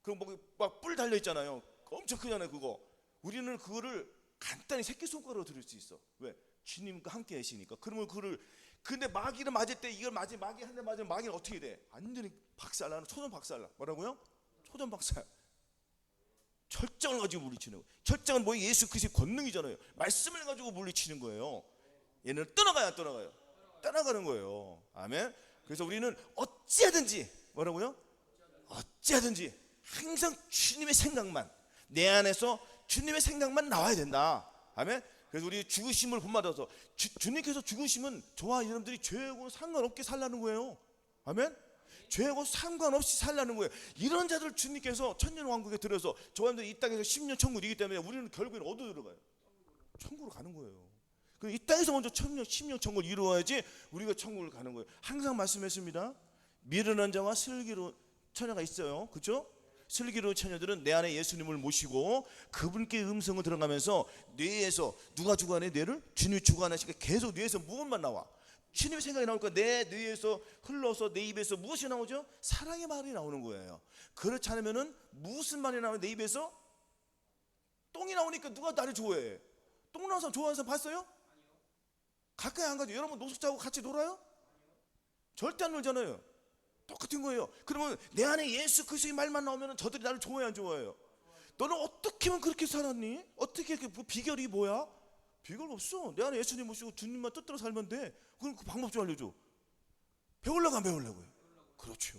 그 뭐 막 뿔 달려 있잖아요. 엄청 크잖아요, 그거. 우리는 그거를 간단히 새끼손가락으로 들을 수 있어. 왜? 주님과 함께 계시니까. 그러면 그거를, 근데 마귀를 맞을 때, 이걸 마귀 한 대 맞으면 마귀는 어떻게 돼? 완전히 박살나는, 초전 박살나. 뭐라고요? 초전 박살. 철장을 가지고 물리치는 거예요. 철장은 뭐예요? 예수 그리스도의 권능이잖아요. 말씀을 가지고 물리치는 거예요. 얘는 떠나가요, 안 떠나가요? 떠나가는 거예요. 아멘. 그래서 우리는 어찌하든지, 뭐라고요? 어찌하든지 항상 주님의 생각만, 내 안에서 주님의 생각만 나와야 된다. 아멘. 그래서 우리 죽으심을 본받아서 주님께서 죽으심은 저와 여러분들이 죄하고 상관없게 살라는 거예요. 아멘. 죄하고 상관없이 살라는 거예요. 이런 자들 주님께서 천년왕국에 들어서 저와 여러분들이 이 땅에서 10년 천국이기 때문에 우리는 결국엔 어디로 들어가요? 천국으로 가는 거예요. 이 땅에서 먼저 10년 천국을 이루어야지 우리가 천국을 가는 거예요. 항상 말씀했습니다. 미련한 자와 슬기로운 처녀가 있어요. 그렇죠? 슬기로운 처녀들은 내 안에 예수님을 모시고 그분께 음성을 들어가면서 뇌에서, 누가 주관해? 뇌를? 주님이 주관하시니까 계속 뇌에서 무엇만 나와? 주님의 생각이 나오니까 내 뇌에서 흘러서 내 입에서 무엇이 나오죠? 사랑의 말이 나오는 거예요. 그렇지 않으면은 무슨 말이 나오는 내 입에서? 똥이 나오니까 누가 나를 좋아해? 똥 나온 사람 좋아하는 사람 봤어요? 가까이 안 가죠. 여러분 노숙자하고 같이 놀아요? 절대 안 놀잖아요. 똑같은 거예요. 그러면 내 안에 예수 그리스도의 말만 나오면 저들이 나를 좋아해, 안 좋아해요? 너는 어떻게 하면 그렇게 살았니? 어떻게, 비결이 뭐야? 비결 없어. 내 안에 예수님 모시고 주님만 뜻대로 살면 돼. 그럼 그 방법 좀 알려줘. 배우려고 안 배우려고요? 그렇죠.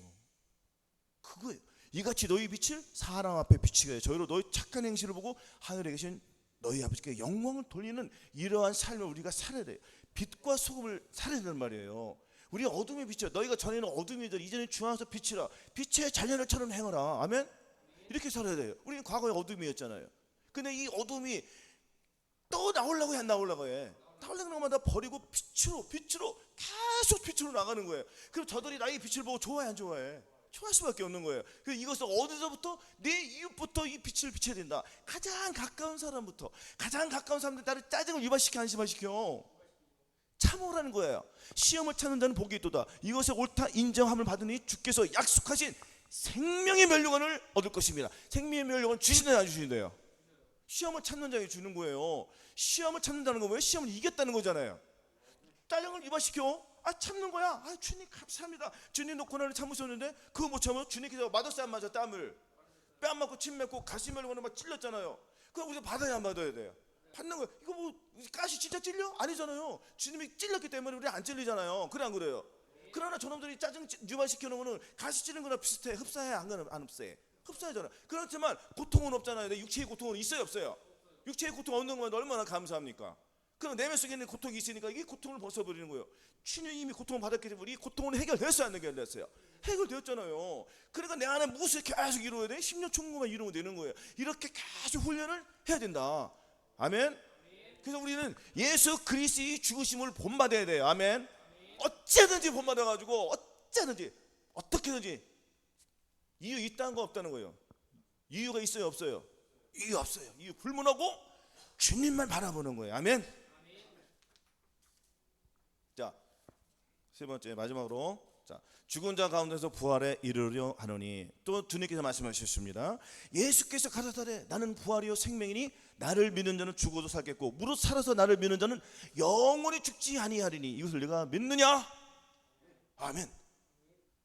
그거예요. 이같이 너희 빛을 사람 앞에 비치게 해요. 저희로 너희 착한 행실을 보고 하늘에 계신 너희 아버지께 영광을 돌리는 이러한 삶을 우리가 살아야 돼요. 빛과 소금을 살아야 된단 말이에요. 우리 어둠의 빛이야. 너희가 전에는 어둠이들 이제는 주 안에서 빛이라. 빛의 자녀들처럼 행하라. 아멘. 이렇게 살아야 돼요. 우리는 과거에 어둠이었잖아요. 근데 이 어둠이 또 나오려고 해, 안 나오려고 해? 나오려고 하면 다 버리고 빛으로 계속 빛으로 나가는 거예요. 그럼 저들이 나의 빛을 보고 좋아해, 안 좋아해? 좋아할 수밖에 없는 거예요. 그래서 이것을 어디서부터? 내 이웃부터 이 빛을 비춰야 된다. 가장 가까운 사람부터. 가장 가까운 사람들 나를 짜증을 유발시켜, 안심하시켜? 참으라는 거예요. 시험을 찾는 자는 복이 있도다. 이것에 옳다 인정함을 받으니 주께서 약속하신 생명의 면류관을 얻을 것입니다. 생명의 면류관 주시나요, 안 주시나요? 시험을 참는 자에게 주는 거예요. 시험을 참는다는 건 뭐예요? 시험을 이겼다는 거잖아요. 짜증을 유발시켜? 참는 거야. 주님 감사합니다. 주님 놓고 나를 참으셨는데 그거 못 참아? 주님께서 맞았어요, 안 맞아? 땀을 뺨 맞고 침 맺고 가시 mel고는 막 찔렸잖아요. 그럼 우리가 받아야 안 받아야 돼요? 받는 거예요. 이거 뭐 가시 진짜 찔려? 아니잖아요. 주님이 찔렸기 때문에 우리 안 찔리잖아요. 그래 안 그래요? 그러나 저놈들이 짜증 유발시키는 거는 가시 찌는 거나 비슷해. 흡사해, 안 흡사해? 흡사하잖아. 그렇지만 고통은 없잖아요. 내 육체의 고통은 있어요, 없어요? 육체의 고통 얻는 것만 얼마나 감사합니까? 그럼 내면 속에 있는 고통이 있으니까 이 고통을 벗어버리는 거예요. 주님이 이미 고통을 받았기 때문에 이 고통은 해결됐어요, 안 해결됐어요? 해결되었잖아요. 그러니까 내 안에 무엇을 계속 이루어야 돼? 10년 천국만 이루면 되는 거예요. 이렇게 계속 훈련을 해야 된다. 아멘. 그래서 우리는 예수 그리스도의 죽으심을 본받아야 돼요. 아멘. 어찌하든지 본받아가지고 어찌하든지 어떻게든지 이유 있다는 거 없다는 거예요. 이유가 있어요, 없어요? 이유 없어요. 이유 불문하고 주님만 바라보는 거예요. 아멘. 자, 세 번째 마지막으로, 자, 죽은 자 가운데서 부활에 이르려 하노니, 또 주님께서 말씀하셨습니다. 예수께서 가라사대 나는 부활이요 생명이니 나를 믿는 자는 죽어도 살겠고 무릇 살아서 나를 믿는 자는 영원히 죽지 아니하리니 이것을 내가 믿느냐? 아멘.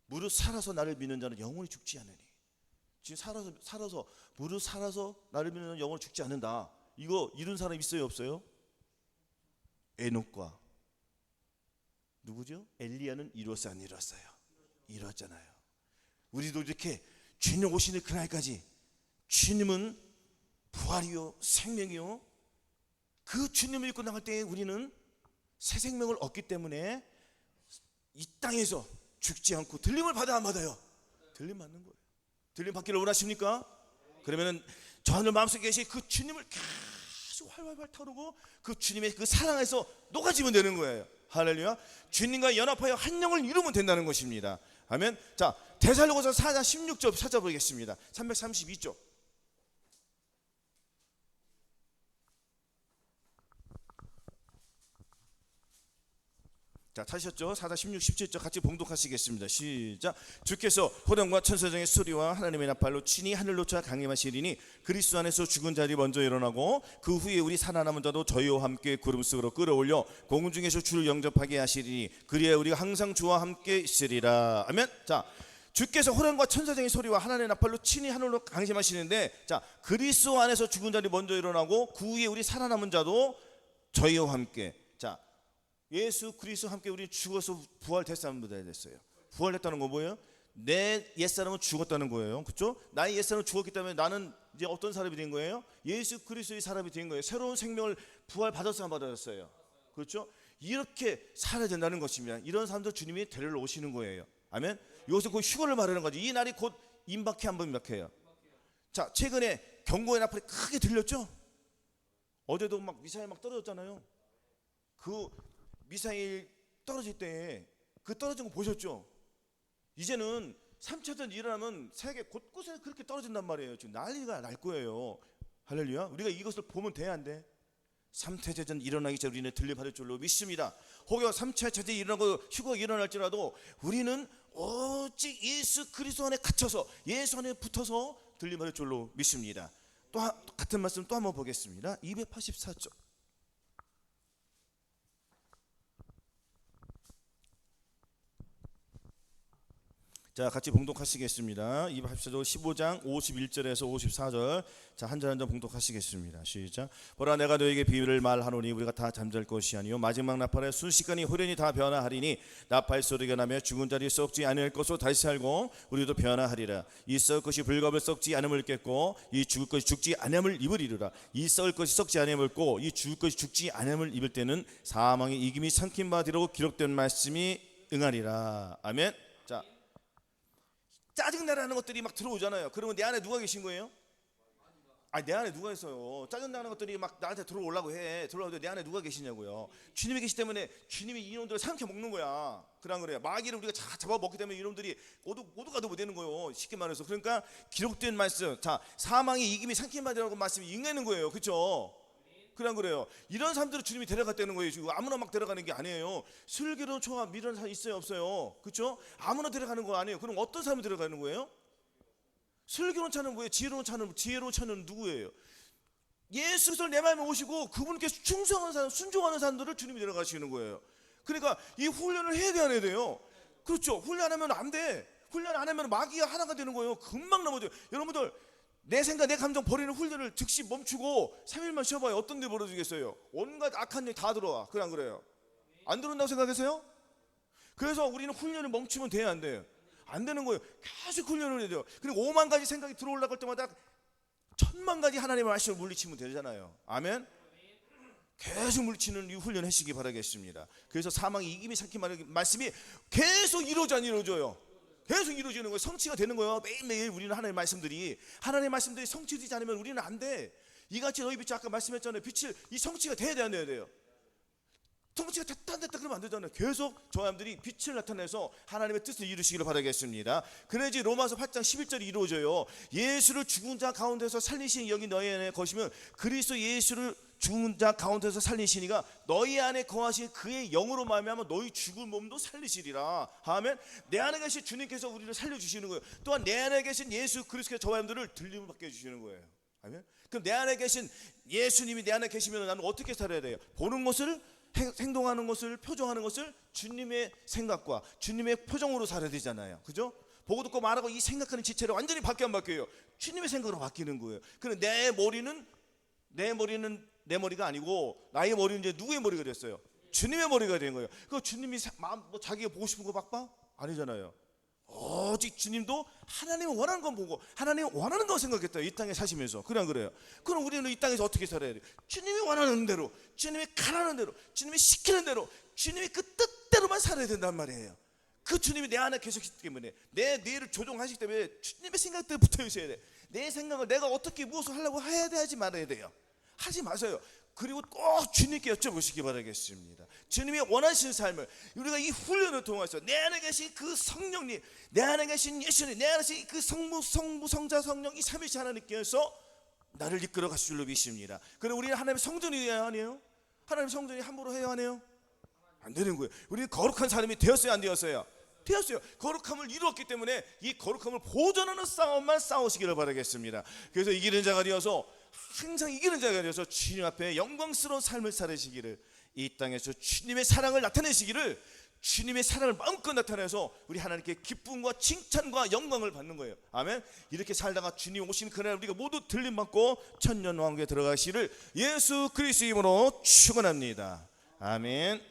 무릇 살아서 나를 믿는 자는 영원히 죽지 않으니. 지금 살아서 무릇 살아서 나를 믿는 자는 영원히 죽지 않는다. 이거 이룬 사람 있어요, 없어요? 에녹과 누구죠? 엘리야는 이뤘어요, 안 이뤘어요? 이뤘잖아요. 우리도 이렇게 주님 오시는 그날까지 주님은 부활이요 생명이요, 그 주님을 믿고 나갈 때 우리는 새 생명을 얻기 때문에 이 땅에서 죽지 않고 들림을 받아, 안 받아요? 들림 받는 거예요. 들림 받기를 원하십니까? 그러면은 저 하늘 마음속에 계신 그 주님을 계속 다시 활활 타오르고 그 주님의 그 사랑에서 녹아지면 되는 거예요. 할렐루야. 주님과 연합하여 한 영을 이루면 된다는 것입니다. 아멘. 자, 데살로니가서 4장 16절 찾아보겠습니다. 332쪽. 자, 찾으셨죠? 4장 16, 17절 같이 봉독하시겠습니다. 시작. 주께서 호령과 천사장의 소리와 하나님의 나팔로 친히 하늘로 쳐 강림하시리니 그리스도 안에서 죽은 자들이 먼저 일어나고 그 후에 우리 살아남은 자도 저희와 함께 구름 속으로 끌어올려 공중에서 주를 영접하게 하시리니 그리하여 우리가 항상 주와 함께 있으리라. 아멘. 자, 주께서 호령과 천사장의 소리와 하나님의 나팔로 친히 하늘로 강림하시는데, 자, 그리스도 안에서 죽은 자들이 먼저 일어나고 그 후에 우리 살아남은 자도 저희와 함께. 자, 예수 그리스도와 함께 우리 죽어서 부활됐다는 분들이 됐어요. 부활됐다는 건 뭐예요? 내 옛사람은 죽었다는 거예요. 그렇죠? 나의 옛사람은 죽었기 때문에 나는 이제 어떤 사람이 된 거예요? 예수 그리스도의 사람이 된 거예요. 새로운 생명을 부활받았어요, 안 받았어요? 그렇죠? 이렇게 살아야 된다는 것입니다. 이런 사람들 주님이 데리러 오시는 거예요. 아멘. 여기서 그 휴거를 말하는 거죠. 이 날이 곧 임박해, 안 임박해요? 자, 최근에 경고의 나팔이 크게 들렸죠? 어제도 막 미사일 막 떨어졌잖아요. 그 미사일 떨어질 때 그 떨어진 거 보셨죠? 이제는 3차 대전이 일어나면 세계 곳곳에 그렇게 떨어진단 말이에요. 지금 난리가 날 거예요. 할렐루야. 우리가 이것을 보면 돼, 안 돼? 3차 대전 일어나기 전에 우리는 들림받을 줄로 믿습니다. 혹여 3차 대전이 일어나고 휴거가 일어날지라도 우리는 오직 예수 그리스도 안에 갇혀서 예수 안에 붙어서 들림받을 줄로 믿습니다. 또 같은 말씀 또 한번 보겠습니다. 284쪽. 자, 같이 봉독하시겠습니다. 284쪽 15장 51절에서 54절. 자, 한 절 한 절 봉독하시겠습니다. 시작. 보라, 내가 너에게 비유를 말하노니 우리가 다 잠잘 것이 아니요 마지막 나팔에 순식간에 후련히 다 변화하리니 나팔 소리가 나며 죽은 자리 썩지 않을 것으로 다시 살고 우리도 변화하리라. 이 썩을 것이 불갑을 썩지 않음을 깼고 이 죽을 것이 죽지 않음을 입으리라. 이 썩을 것이 썩지 않음을 깼고 이 죽을 것이 죽지 않음을 입을 때는 사망의 이김이 삼킨 바 되라고 기록된 말씀이 응하리라. 아멘. 자, 짜증나라는 것들이 막 들어오잖아요. 그러면 내 안에 누가 계신 거예요? 아니, 내 안에 누가 있어요? 짜증나는 것들이 막 나한테 들어오려고 해. 들어오는데 내 안에 누가 계시냐고요. 주님이 계시기 때문에 주님이 이놈들을 삼켜 먹는 거야. 그런 거래요. 마귀를 우리가 잡아먹기 때문에 이놈들이 오도가도 못 되는 거예요. 쉽게 말해서. 그러니까 기록된 말씀, 자, 사망의 이김이 삼킨 바 되라고 말씀이 응하는 거예요. 그렇죠? 그냥 그래요. 이런 사람들을 주님이 데려갔다는 거예요. 지금 아무나 막 데려가는 게 아니에요. 슬기로운 초합 이런 사람 있어요, 없어요? 그렇죠? 아무나 데려가는 거 아니에요. 그럼 어떤 사람을 데려가는 거예요? 슬기로운 차는 뭐예요? 지혜로운 차는 누구예요? 예수 그리스도를 내 마음에 오시고 그분께 충성하는 사람, 순종하는 사람들을 주님이 데려가시는 거예요. 그러니까 이 훈련을 해야 돼, 안 해야 돼요? 그렇죠? 훈련 안 하면 안 돼. 훈련 안 하면 마귀가 하나가 되는 거예요. 금방 넘어져요. 여러분들, 내 생각, 내 감정 버리는 훈련을 즉시 멈추고 3일만 쉬어봐요. 어떤 데 벌어지겠어요? 온갖 악한 일 다 들어와. 그래, 안 그래요? 안 들어온다고 생각하세요? 그래서 우리는 훈련을 멈추면 돼요, 안 돼요? 안 되는 거예요. 계속 훈련을 해야 돼요. 그리고 5만 가지 생각이 들어올라갈 때마다 1000만 가지 하나님의 말씀을 물리치면 되잖아요. 아멘? 계속 물리치는 이 훈련 하시기 바라겠습니다. 그래서 사망이 이김이 삼킨 말씀이 계속 이루어져 안 이루어져요? 계속 이루어지는 거예요. 성취가 되는 거예요. 매일매일 우리는 하나님의 말씀들이 성취되지 않으면 우리는 안 돼. 이같이 너희 빛이 아까 말씀했잖아요. 빛이 이 성취가 돼야 돼, 안 돼야 돼요? 성취가 됐다 안 됐다 그러면 안 되잖아요. 계속 저 사람들이 빛을 나타내서 하나님의 뜻을 이루시기를 바라겠습니다. 그래야지 로마서 8장 11절이 이루어져요. 예수를 죽은 자 가운데서 살리신 영이 너희 안에 거시면 그리스도 예수를 죽은 자 가운데서 살리시니가 너희 안에 거하신 그의 영으로 말미암아 너희 죽은 몸도 살리시리라. 아멘. 내 안에 계신 주님께서 우리를 살려주시는 거예요. 또한 내 안에 계신 예수 그리스도의 저와 여러분들을 들림을 받게 해주시는 거예요. 아멘. 그럼 내 안에 계신 예수님이 내 안에 계시면 나는 어떻게 살아야 돼요? 보는 것을, 행동하는 것을, 표정하는 것을 주님의 생각과 주님의 표정으로 살아야 되잖아요. 그죠? 보고 듣고 말하고 이 생각하는 지체를 완전히 바뀌어 안 바뀌어요? 주님의 생각으로 바뀌는 거예요. 그럼 내 머리가 아니고 나의 머리는 이제 누구의 머리가 됐어요? 주님의 머리가 된 거예요. 그 주님이 자기가 보고 싶은 거 막 봐? 아니잖아요. 오직 주님도 하나님이 원하는 건 보고 하나님이 원하는 거 생각했다. 이 땅에 사시면서. 그냥 그래요. 그럼 우리는 이 땅에서 어떻게 살아야 돼요? 주님이 원하는 대로, 주님이 가라는 대로, 주님이 시키는 대로, 주님이 그 뜻대로만 살아야 된단 말이에요. 그 주님이 내 안에 계시기 때문에, 내 뇌를 조종하시기 때문에 주님의 생각대로 붙어 있어야 돼. 내 생각을 내가 어떻게 무엇을 하려고 해야 되지 말아야 돼요. 하지 마세요. 그리고 꼭 주님께 여쭤보시기 바라겠습니다. 주님이 원하시는 삶을 우리가 이 훈련을 통해서 내 안에 계신 그 성령님, 내 안에 계신 예수님, 내 안에 계신 그 성부, 성자, 성령 이 삼위일체 하나님께서 나를 이끌어 가실 줄로 믿습니다. 그럼 우리는 하나님의 성전이어야 하네요. 하나님의 성전이 함부로 해야 하네요. 안 되는 거예요. 우리는 거룩한 사람이 되었어요, 안 되었어요? 되었어요. 거룩함을 이루었기 때문에 이 거룩함을 보존하는 싸움만 싸우시기를 바라겠습니다. 그래서 이기는 자가 되어서 항상 이기는 자가 되어서 주님 앞에 영광스러운 삶을 살으시기를, 이 땅에서 주님의 사랑을 나타내시기를, 주님의 사랑을 마음껏 나타내서 우리 하나님께 기쁨과 칭찬과 영광을 받는 거예요. 아멘. 이렇게 살다가 주님 오시는 그날 우리가 모두 들림받고 천년왕국에 들어가시를 예수 그리스도 이름으로 축원합니다. 아멘.